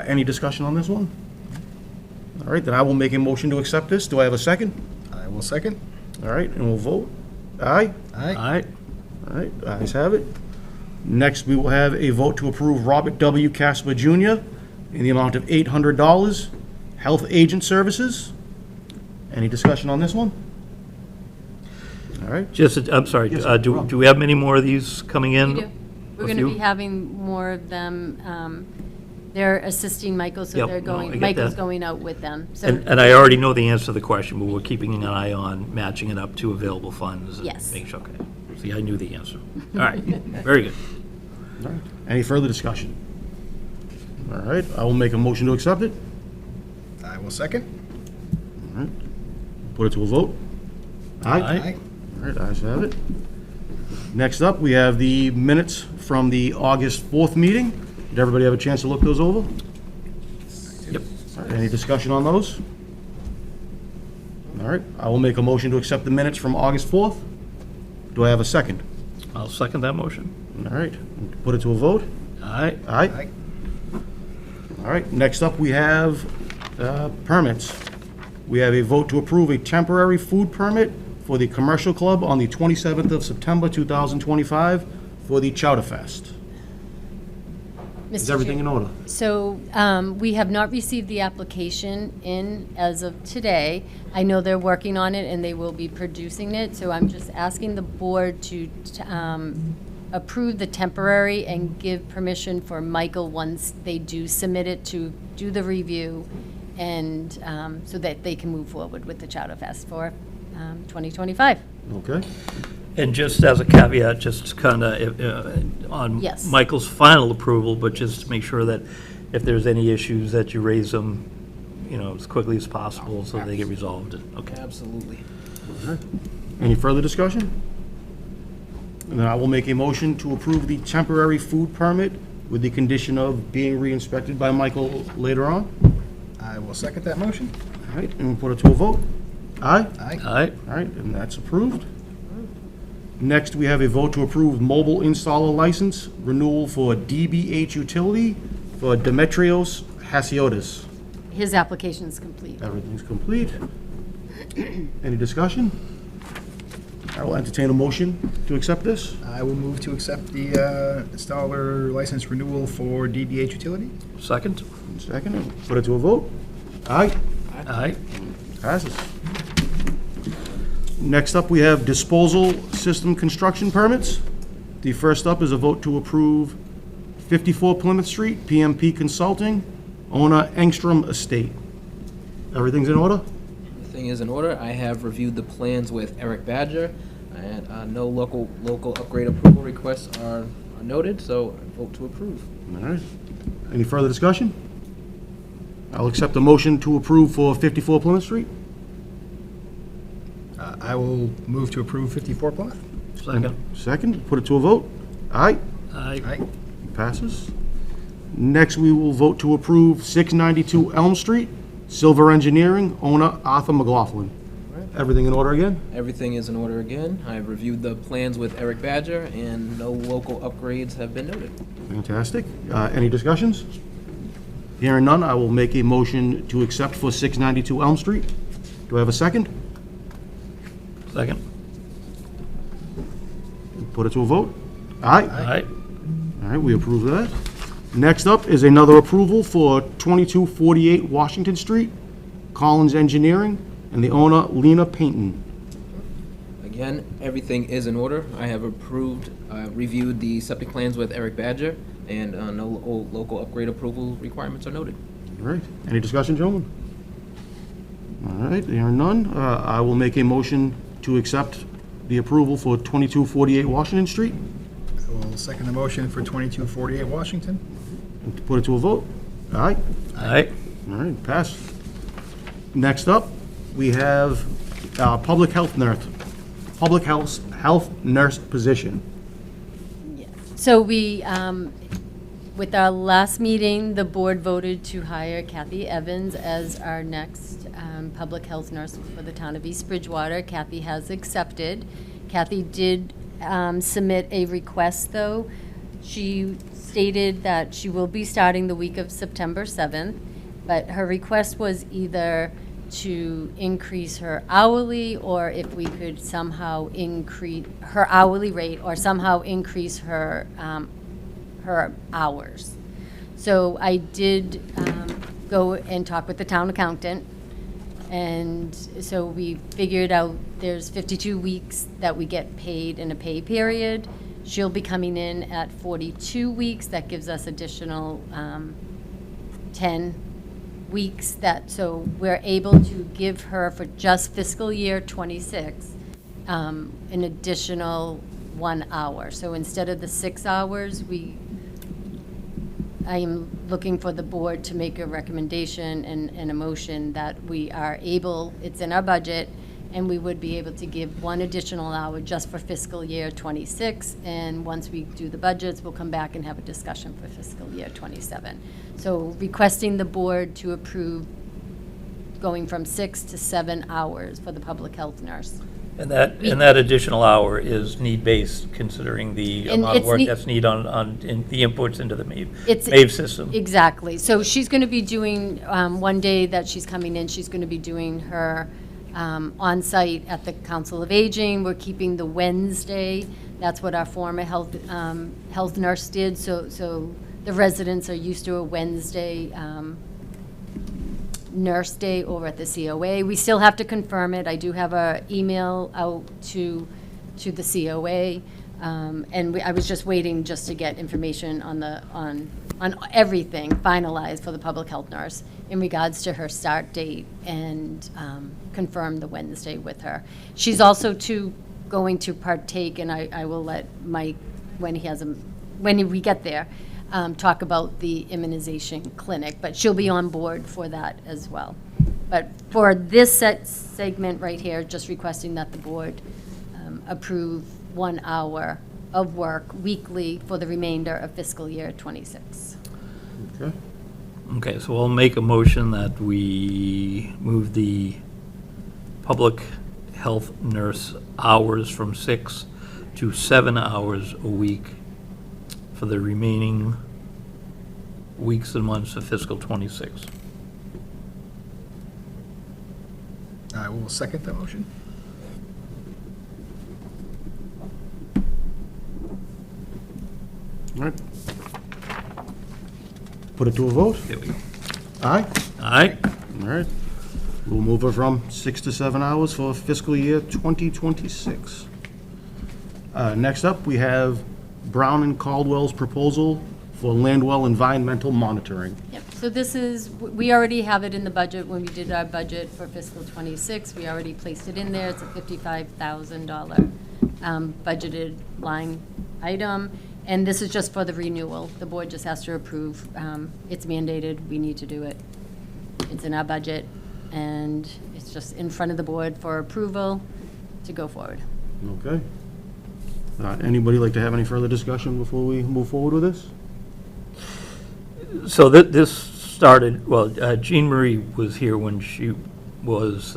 Any discussion on this one? All right, then I will make a motion to accept this. Do I have a second? I will second. All right, and we'll vote. Aye? Aye. Aye. All right, ayes have it. Next, we will have a vote to approve Robert W. Casper Jr. in the amount of $800, health agent services. Any discussion on this one? All right. Just, I'm sorry, Yes, do Rob. we have many more of these coming in? We do. We're A going to few? be having more of them. They're assisting Michael, so Yep, they're no, I going, get Michael's that. going out with them. So And I already know the answer to the question, but we're keeping an eye on matching it up to available funds. And Yes. making sure, okay. See, I knew the answer. All right, very good. All right. Any further discussion? All right, I will make a motion to accept it. I will second. All right. Put it to a vote. Aye? Aye. All right, ayes have it. Next up, we have the minutes from the August 4th meeting. Did everybody have a chance to look those over? Yep. All right, any discussion on those? All right, I will make a motion to accept the minutes from August 4th. Do I have a second? I'll second that motion. All right, put it to a vote. Aye. Aye? Aye. All right, next up, we have permits. We have a vote to approve a temporary food permit for the Commercial Club on the 27th of September, 2025, for the Chowder Fest. Is Mr. everything Chair- in order? So we have not received the application in as of today. I know they're working on it and they will be producing it, so I'm just asking the board to approve the temporary and give permission for Michael, once they do submit it, to do the review and so that they can move forward with the Chowder Fest for 2025. Okay. And just as a caveat, just kind of on Yes. Michael's final approval, but just to make sure that if there's any issues, that you raise them, you know, as quickly as possible so they get resolved. Okay. Absolutely. Any further discussion? And then I will make a motion to approve the temporary food permit with the condition of being re-inspected by Michael later on. I will second that motion. All right, and we'll put it to a vote. Aye? Aye. Aye. All right, and that's approved. Next, we have a vote to approve mobile installer license renewal for DBH Utility for Demetrios Hasiotis. His application is complete. Everything's complete. Any discussion? I will entertain a motion to accept this. I will move to accept the installer license renewal for DBH Utility. Second? Second, and put it to a vote. Aye? Aye. Passes. Next up, we have disposal system construction permits. The first up is a vote to approve 54 Plymouth Street, PMP Consulting, owner Engstrom Estate. Everything's in order? Everything is in order. I have reviewed the plans with Eric Badger, and no local upgrade approval requests are noted, so I vote to approve. All right. Any further discussion? I'll accept a motion to approve for 54 Plymouth Street. I will move to approve 54 Plymouth. Second? Second, put it to a vote. Aye? Aye. Aye. Passes. Next, we will vote to approve 692 Elm Street, Silver Engineering, owner Arthur McLaughlin. Everything in order again? Everything is in order again. I have reviewed the plans with Eric Badger, and no local upgrades have been noted. Fantastic. Any discussions? Hearing none, I will make a motion to accept for 692 Elm Street. Do I have a second? Second? Put it to a vote. Aye? Aye. All right, we approve that. Next up is another approval for 2248 Washington Street, Collins Engineering, and the owner Lena Payton. Again, everything is in order. I have reviewed the septic plans with Eric Badger, and no local upgrade approval requirements are noted. All right, any discussion, gentlemen? All right, there are none. I will make a motion to accept the approval for 2248 Washington Street. I will second the motion for 2248 Washington. And to put it to a vote. Aye? Aye. All right, pass. Next up, we have public health nurse position. So we, with our last meeting, the board voted to hire Kathy Evans as our next public health nurse for the town of East Bridgewater. Kathy has accepted. Kathy did submit a request, though. She stated that she will be starting the week of September 7th, but her request was either to increase her hourly, or if we could somehow increase her hourly rate, or somehow increase her her hours. So I did go and talk with the town accountant, and so we figured out there's 52 weeks that we get paid in a pay period. She'll be coming in at 42 weeks. That gives us additional 10 weeks so we're able to give her for just fiscal year 26 an additional 1 hour. So instead of the 6 hours, I am looking for the board to make a recommendation and a motion that we are able, it's in our budget, and we would be able to give 1 additional hour just for fiscal year 26, and once we do the budgets, we'll come back and have a discussion for fiscal year 27. So requesting the board to approve going from 6 to 7 hours for the public health nurse. And that additional hour is need-based, considering the And amount of it's work need- that's needed on the inputs into the It's- MAVE system. Exactly. So she's going to be doing, one day that she's coming in, she's going to be doing her on-site at the Council of Aging. We're keeping the Wednesday. That's what our former health nurse did. So the residents are used to a Wednesday nurse day over at the COA. We still have to confirm it. I do have an email out to the COA. And I was just waiting just to get information on everything finalized for the public health nurse in regards to her start date, and confirm the Wednesday with her. She's also going to partake, and I will let Mike, when we get there, talk about the immunization clinic, but she'll be on board for that as well. But for this segment right here, just requesting that the board approve 1 hour of work weekly for the remainder of fiscal year '26. Okay. Okay, so I'll make a motion that we move the public health nurse hours from 6 to 7 hours a week for the remaining weeks and months of fiscal '26. I will second that motion. All right. Put it to a vote. There we go. Aye. Aye. All right. We'll move it from 6 to 7 hours for fiscal year 2026. Next up, we have Brown and Caldwell's proposal for Landwell environmental monitoring. Yep, so this is, we already have it in the budget when we did our budget for fiscal '26. We already placed it in there. It's a $55,000 budgeted line item. And this is just for the renewal. The board just has to approve. It's mandated. We need to do it. It's in our budget. And it's just in front of the board for approval to go forward. Okay. Anybody like to have any further discussion before we move forward with this? So this started, well, Jean Marie was here when she was,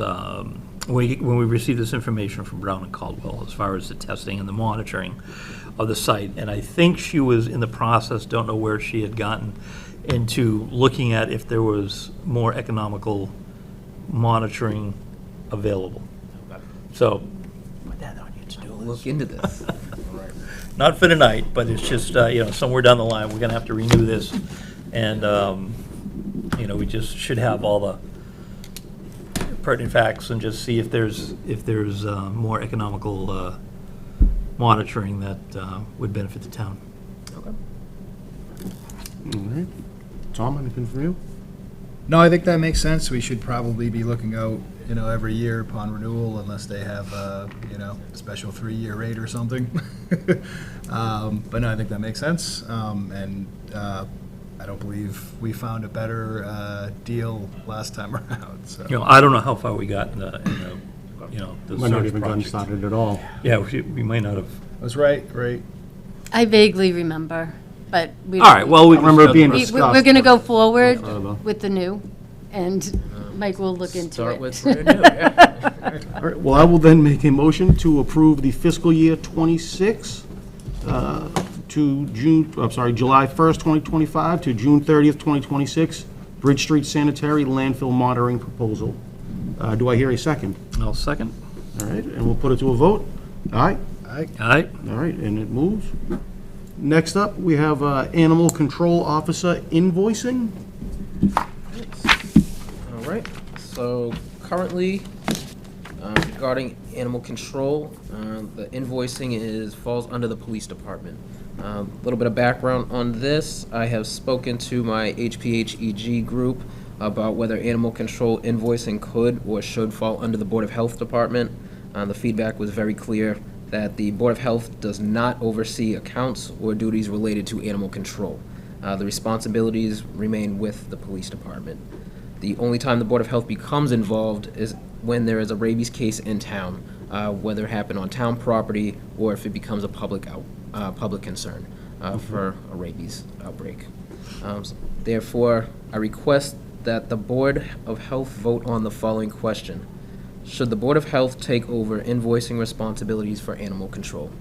when we received this information from Brown and Caldwell as far as the testing and the monitoring of the site. And I think she was in the process, don't know where she had gotten, into looking at if there was more economical monitoring available. So, put that on your to-do list. Look into this. Not for tonight, but it's just, somewhere down the line, we're gonna have to renew this. And, we just should have all the pertinent facts and just see if there's more economical monitoring that would benefit the town. Okay. All right. Tom, anything from you? No, I think that makes sense. We should probably be looking out, every year upon renewal unless they have a, special 3-year rate or something. But no, I think that makes sense. And I don't believe we found a better deal last time around, so. I don't know how far we got in the the Might not search even gotten project. started at all. Yeah, we might not have. That's right. I vaguely remember, but we. All right, well, we I remember it being We're discussed. going to go forward further. with the new, and Mike will look into Start it. with brand new, yeah. All right, well, I will then make a motion to approve the fiscal year '26 to July 1st, 2025 to June 30th, 2026, Bridge Street Sanitary Landfill Monitoring Proposal. Do I hear a second? I'll second. All right, and we'll put it to a vote. All right, Aye. all right, and it moves. Next up, we have Animal Control Officer invoicing. All right, so currently, regarding animal control, the invoicing falls under the police department. A little bit of background on this, I have spoken to my HPHEG group about whether animal control invoicing could or should fall under the Board of Health Department. The feedback was very clear that the Board of Health does not oversee accounts or duties related to animal control. The responsibilities remain with the police department. The only time the Board of Health becomes involved is when there is a rabies case in town, whether it happened on town property or if it becomes a public concern for a rabies outbreak. Therefore, I request that the Board of Health vote on the following question. Should the Board of Health take over invoicing responsibilities for animal control?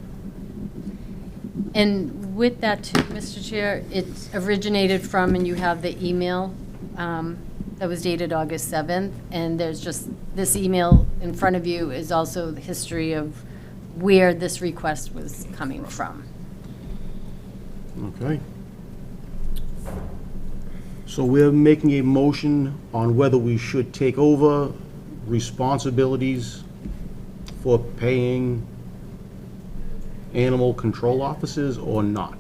And with that too, Mr. Chair, it originated from, and you have the email that was dated August 7th, and there's just, this email in front of you is also the history of where this request was coming from. Okay. So we're making a motion on whether we should take over responsibilities for paying animal control officers or not.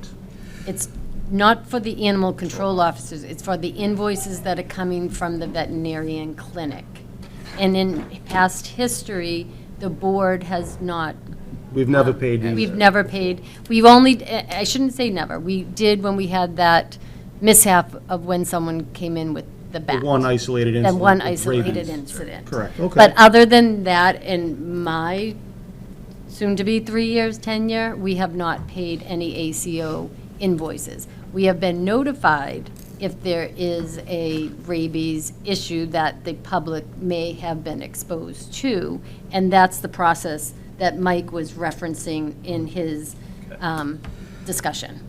It's not for the animal control officers, it's for the invoices that are coming from the veterinarian clinic. And in past history, the board has not. We've never paid these. We've never paid. We've only, I shouldn't say never, we did when we had that mishap of when someone came in with the bat. The one isolated incident. That one with isolated rabies. incident. Correct, okay. But other than that, in my soon to be 3 years tenure, we have not paid any ACO invoices. We have been notified if there is a rabies issue that the public may have been exposed to, and that's the process that Mike was referencing in his discussion.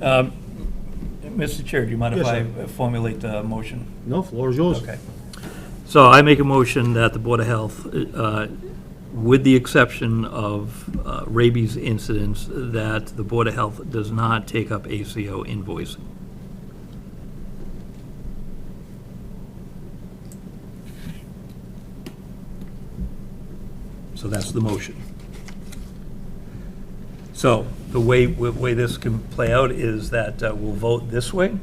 Mr. Chair, do you mind if Yes, I sir. formulate the motion? No, floor is yours. Okay. So I make a motion that the Board of Health, with the exception of rabies incidents, that the Board of Health does not take up ACO invoicing. So that's the motion. So the way this can play out is that we'll vote this way,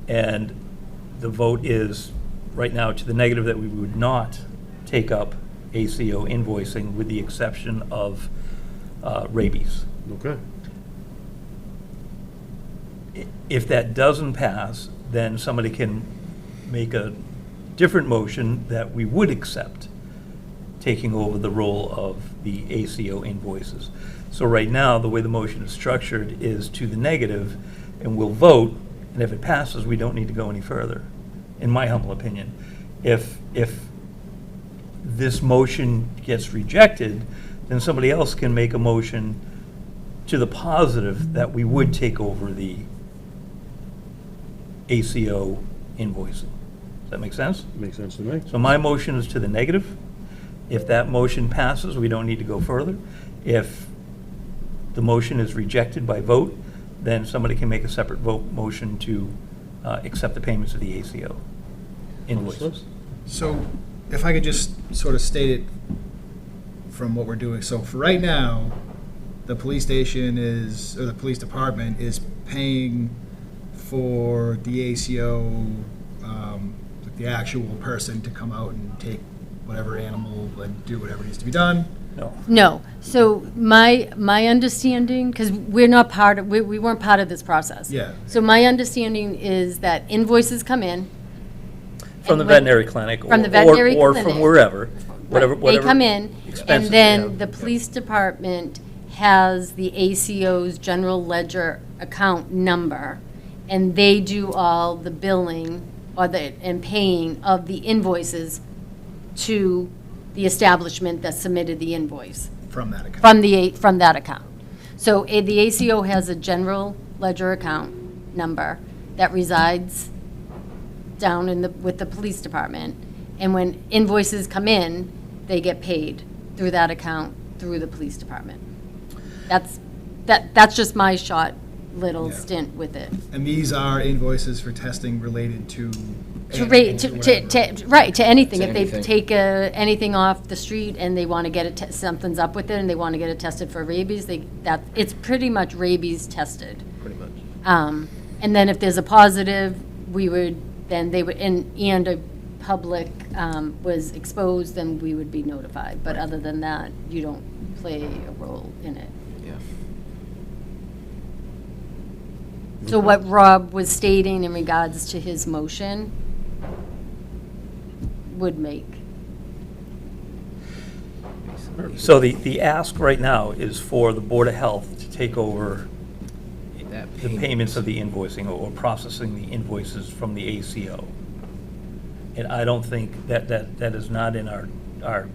and the vote is right now to the negative that we would not take up ACO invoicing with the exception of rabies. Okay. If that doesn't pass, then somebody can make a different motion that we would accept taking over the role of the ACO invoices. So right now, the way the motion is structured is to the negative, and we'll vote, and if it passes, we don't need to go any further, in my humble opinion. If this motion gets rejected, then somebody else can make a motion to the positive that we would take over the ACO invoicing. Does that make sense? Makes sense to me. So my motion is to the negative. If that motion passes, we don't need to go further. If the motion is rejected by vote, then somebody can make a separate vote motion to accept the payments of the ACO invoices. So if I could just sort of state it from what we're doing. So for right now, the police station is, or the police department is paying for the ACO, the actual person to come out and take whatever animal and do whatever needs to be done. No. No. So my understanding, because we're not part of, we weren't part of this process. Yeah. So my understanding is that invoices come in. From the and when- veterinary clinic. From the veterinary Or clinic. from wherever, whatever. They come in, and expenses then they have. the police department has the ACO's general ledger account number, and they do all the billing and paying of the invoices to the establishment that submitted the invoice From that account. from that account. So the ACO has a general ledger account number that resides down with the police department, and when invoices come in, they get paid through that account, through the police department. That's just my short little Yeah. stint with it. And these are invoices for testing related to To animals or whatever. to anything. To If they anything. take anything off the street and they want to get it, something's up with it and they want to get it tested for rabies, it's pretty much rabies tested. Pretty much. And then if there's a positive, and a public was exposed, then we would be notified. But other than that, you don't play a role in it. Yeah. So what Rob was stating in regards to his motion would make. So the ask right now is for the Board of Health to take over That the payments of the invoicing or processing the invoices from the ACO. And I don't think that is not in our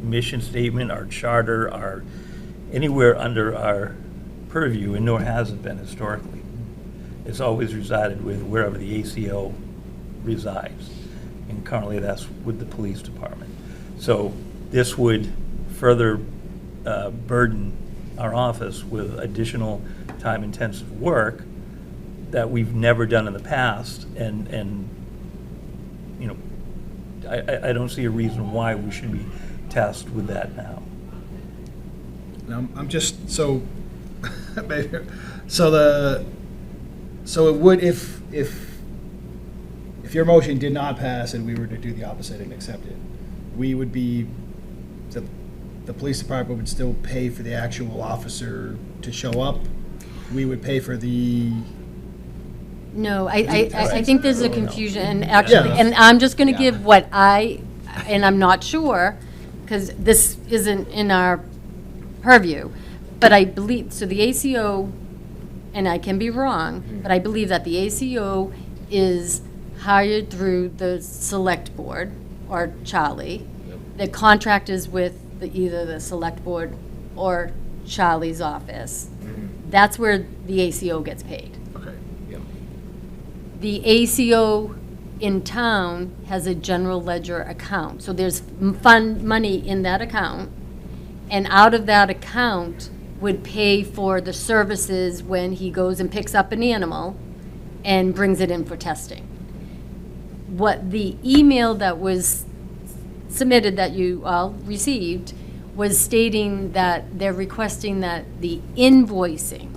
mission statement, our charter, anywhere under our purview, and nor has it been historically. It's always resided with wherever the ACO resides, and currently that's with the police department. So this would further burden our office with additional time-intensive work that we've never done in the past, and you know, I don't see a reason why we should be tasked with that now. And I'm just, so, so it would, if your motion did not pass and we were to do the opposite and accept it, we would be, the police department would still pay for the actual officer to show up. We would pay for the, No, I think there's a confusion, and actually, Yeah. and I'm just going to Yeah. give and I'm not sure, because this isn't in our purview, but I believe, so the ACO, and I can be wrong, but I believe that the ACO is hired through the select board, or Charlie. The contract is with either the select board or Charlie's office. That's where the ACO gets paid. Okay. The ACO in town has a general ledger account, so there's fund money in that account, and out of that account would pay for the services when he goes and picks up an animal and brings it in for testing. What the email that was submitted that you all received was stating that they're requesting that the invoicing,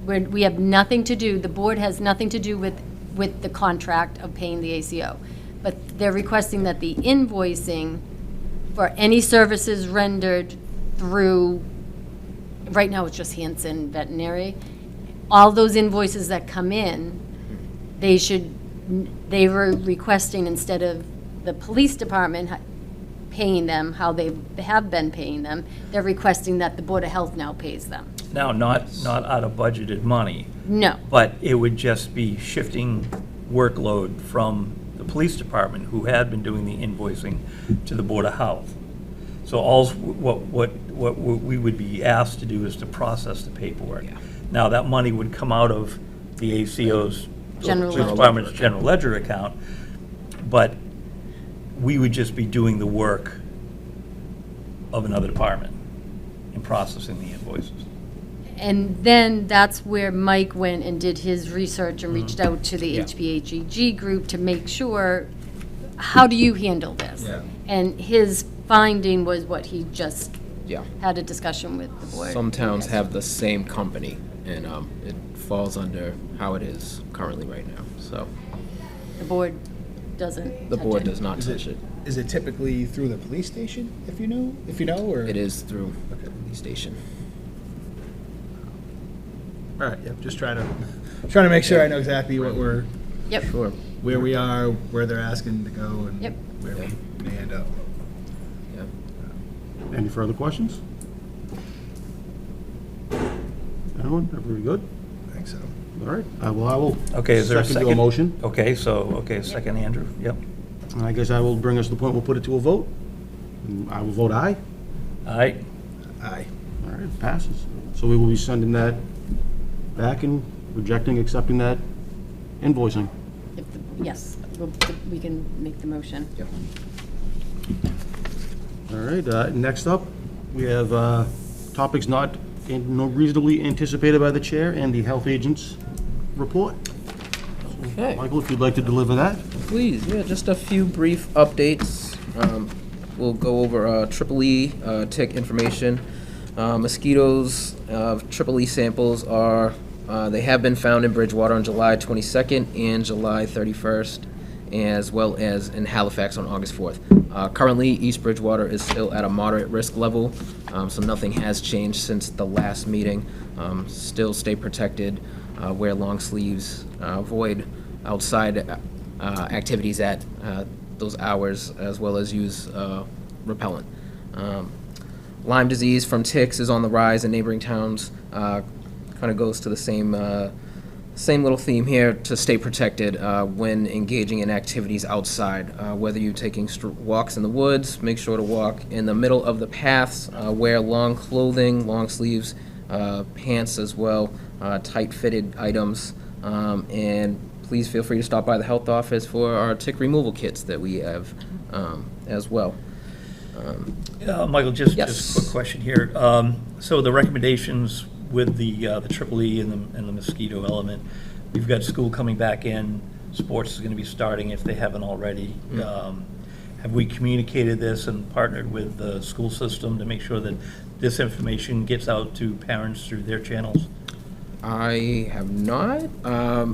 where we have nothing to do, the board has nothing to do with the contract of paying the ACO, but they're requesting that the invoicing for any services rendered through, right now it's just Hanson Veterinary, all those invoices that come in, they were requesting, instead of the police department paying them how they have been paying them, they're requesting that the Board of Health now pays them. Now, not out of budgeted money, No. but it would just be shifting workload from the police department, who had been doing the invoicing, to the Board of Health. So what we would be asked to do is to process the paperwork. Now, that money would come out of the ACO's, General police ledger. department's general ledger account, but we would just be doing the work of another department in processing the invoices. And then that's where Mike went and did his research and reached out to the HBHEG group to make sure, how do you handle this? Yeah. And his finding was what he just Yeah. had a discussion with the board. Some towns have the same company, and it falls under how it is currently right now. So The board doesn't the touch board it. does not touch it. Is it typically through the police station, if you know, or? It is through the station. All right, yep, just trying to make sure I know exactly what Yep. Sure. where we are, where they're asking to go, and Yep. where we may end up. Yeah. Any further questions? Anyone? Everybody good? I think so. All right, I will Okay, is there a second your second? motion. Okay, second, Andrew, yep. And I guess I will bring us to the point, we'll put it to a vote. And I will vote aye. Aye. Aye. All right, it passes. So we will be sending that back and rejecting, accepting that invoicing. Yes, we can make the motion. Yep. All right, next up, we have topics not reasonably anticipated by the chair and the health agent's report. Okay. Michael, if you'd like to deliver that. Please, yeah, just a few brief updates. We'll go over Triple E tick information. Mosquitoes, Triple E samples are, they have been found in Bridgewater on July 22nd and July 31st, as well as in Halifax on August 4th. Currently, East Bridgewater is still at a moderate risk level, so nothing has changed since the last meeting. Still stay protected, wear long sleeves, avoid outside activities at those hours, as well as use repellent. Lyme disease from ticks is on the rise in neighboring towns. Kind of goes to the same little theme here, to stay protected when engaging in activities outside. Whether you're taking walks in the woods, make sure to walk in the middle of the paths. Wear long clothing, long sleeves, pants as well, tight-fitted items, and please feel free to stop by the health office for our tick removal kits that we have as well. Michael, just Yes. a quick question here. So the recommendations with the Triple E and the mosquito element, we've got school coming back in, sports is going to be starting if they haven't already. Have we communicated this and partnered with the school system to make sure that this information gets out to parents through their channels? I have not.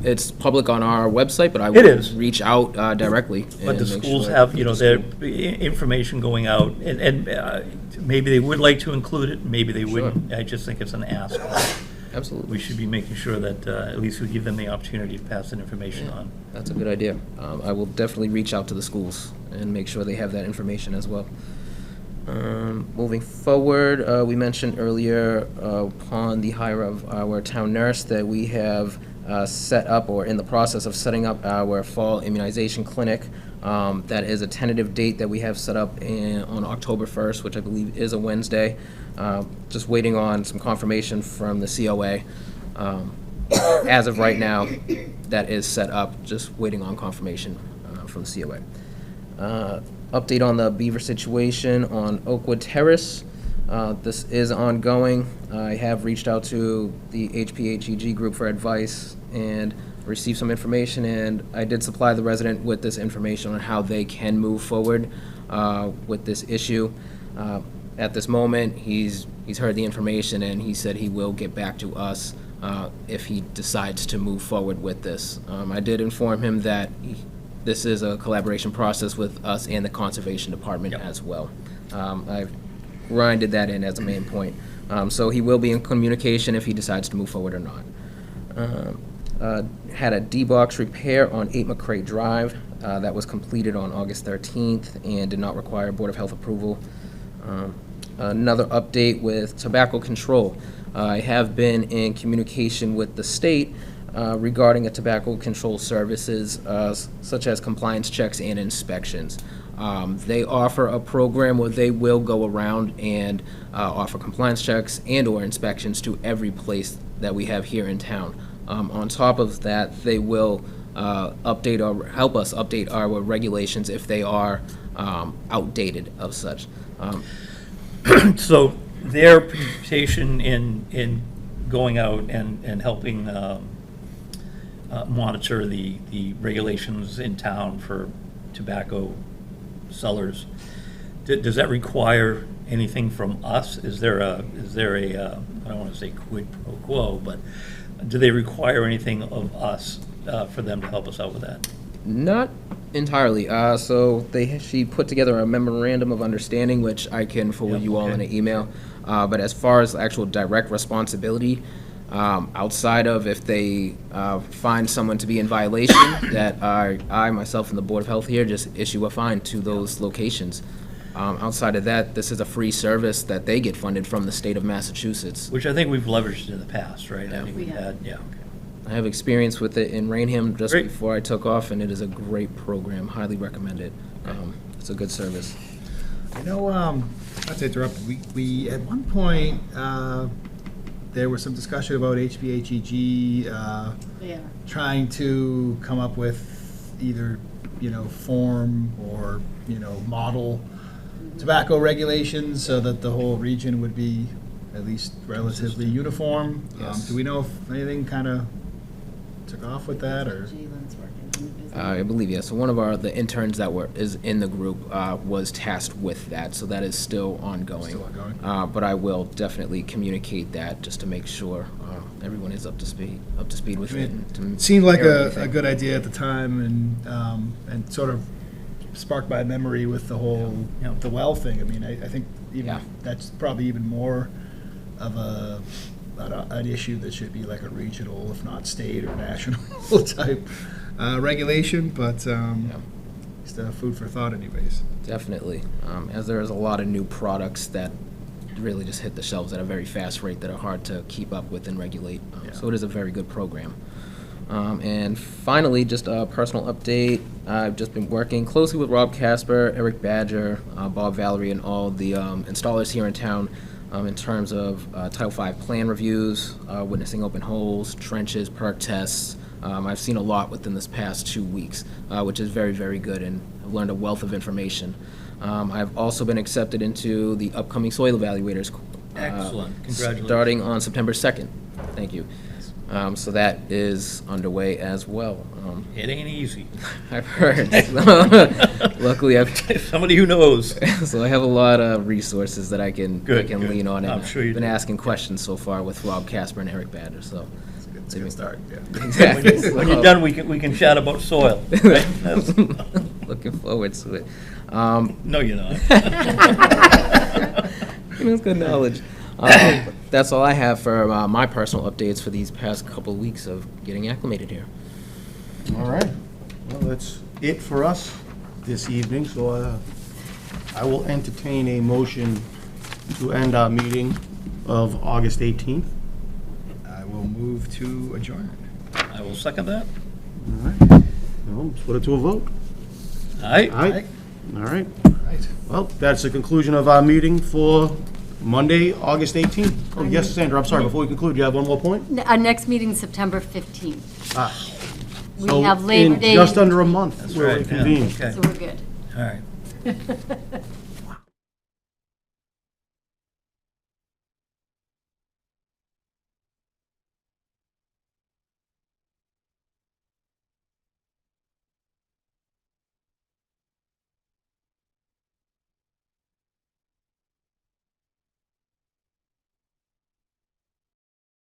It's public on our website, but I It will is. reach out directly. But and the make schools sure have, that the their school- information going out, and maybe they would like to include it, maybe they Sure. wouldn't. I just think it's an ask. Absolutely. We should be making sure that at least we give them the opportunity to pass that information on. That's a good idea. I will definitely reach out to the schools and make sure they have that information as well. Moving forward, we mentioned earlier upon the hire of our town nurse that we have set up or in the process of setting up our fall immunization clinic. That is a tentative date that we have set up on October 1st, which I believe is a Wednesday. Just waiting on some confirmation from the COA. As of right now, that is set up, just waiting on confirmation from the COA. Update on the beaver situation on Oakwood Terrace. This is ongoing. I have reached out to the HPHEG group for advice and received some information, and I did supply the resident with this information on how they can move forward with this issue. At this moment, he's heard the information, and he said he will get back to us if he decides to move forward with this. I did inform him that this is a collaboration process with us and the Conservation Department as well. I've grinded that in as a main point. So he will be in communication if he decides to move forward or not. Had a D-box repair on 8 McCray Drive. That was completed on August 13th and did not require Board of Health approval. Another update with tobacco control. I have been in communication with the state regarding a tobacco control services such as compliance checks and inspections. They offer a program where they will go around and offer compliance checks and or inspections to every place that we have here in town. On top of that, they will update or help us update our regulations if they are outdated of such. So their participation in going out and helping monitor the regulations in town for tobacco sellers, does that require anything from us? Is there a I don't want to say quid pro quo, but do they require anything of us for them to help us out with that? Not entirely. So she put together a memorandum of understanding, which I can forward you all in an email. But as far as actual direct responsibility, outside of if they find someone to be in violation, that I, myself, and the Board of Health here just issue a fine to those locations. Outside of that, this is a free service that they get funded from the state of Massachusetts. Which I think we've leveraged in the past, right? Yeah. I think we've had, yeah, okay. I have experience with it in Rainham just Great. before I took off, and it is a great program. Highly recommend it. It's a good service. I know, not to interrupt, we at one point, there was some discussion about HPHEG trying to come up with either, form or, model tobacco regulations so that the whole region would be at least relatively uniform. Yes. Do we know if anything kind of took off with that, or? I believe, yes. So one of the interns that is in the group was tasked with that, so that is still ongoing. Still ongoing. But I will definitely communicate that just to make sure everyone is up to speed with it. It seemed like a good idea at the time, and sort of sparked my memory with the whole, the well thing. I mean, I think even that's probably even more of an issue that should be like a regional, if not state or national type regulation, but just food for thought anyways. Definitely, as there is a lot of new products that really just hit the shelves at a very fast rate that are hard to keep up with and regulate. So it is a very good program. And finally, just a personal update. I've just been working closely with Rob Casper, Eric Badger, Bob Valerie, and all the installers here in town in terms of Title V plan reviews, witnessing open holes, trenches, perk tests. I've seen a lot within this past 2 weeks, which is very, very good, and I've learned a wealth of information. I've also been accepted into the upcoming soil evaluators. Excellent. Congratulations. Starting on September 2nd. Thank you. So that is underway as well. It ain't easy. I've heard. Luckily, Somebody who knows. so I have a lot of resources that I can Good. lean on. And I'm sure you I've been do. asking questions so far with Rob Casper and Eric Badger. So It's a good start, yeah. exactly. When you're done, we can chat about soil. Right? Looking forward to it. No, you're not. That's good knowledge. That's all I have for my personal updates for these past couple of weeks of getting acclimated here. All right. Well, that's it for us this evening, so I will entertain a motion to end our meeting of August 18th. I will move to adjourn. I will second that. All right. Well, let's put it to a vote. Aye. Aye. All right. Right. Well, that's the conclusion of our meeting for Monday, August 18th. Oh, yes, Sandra, I'm sorry, before we conclude, you have one more point? Our next meeting's September 15th. We So have Labor in Day. just under a month, we'll right, yeah, reconvene. okay. So we're good. All right.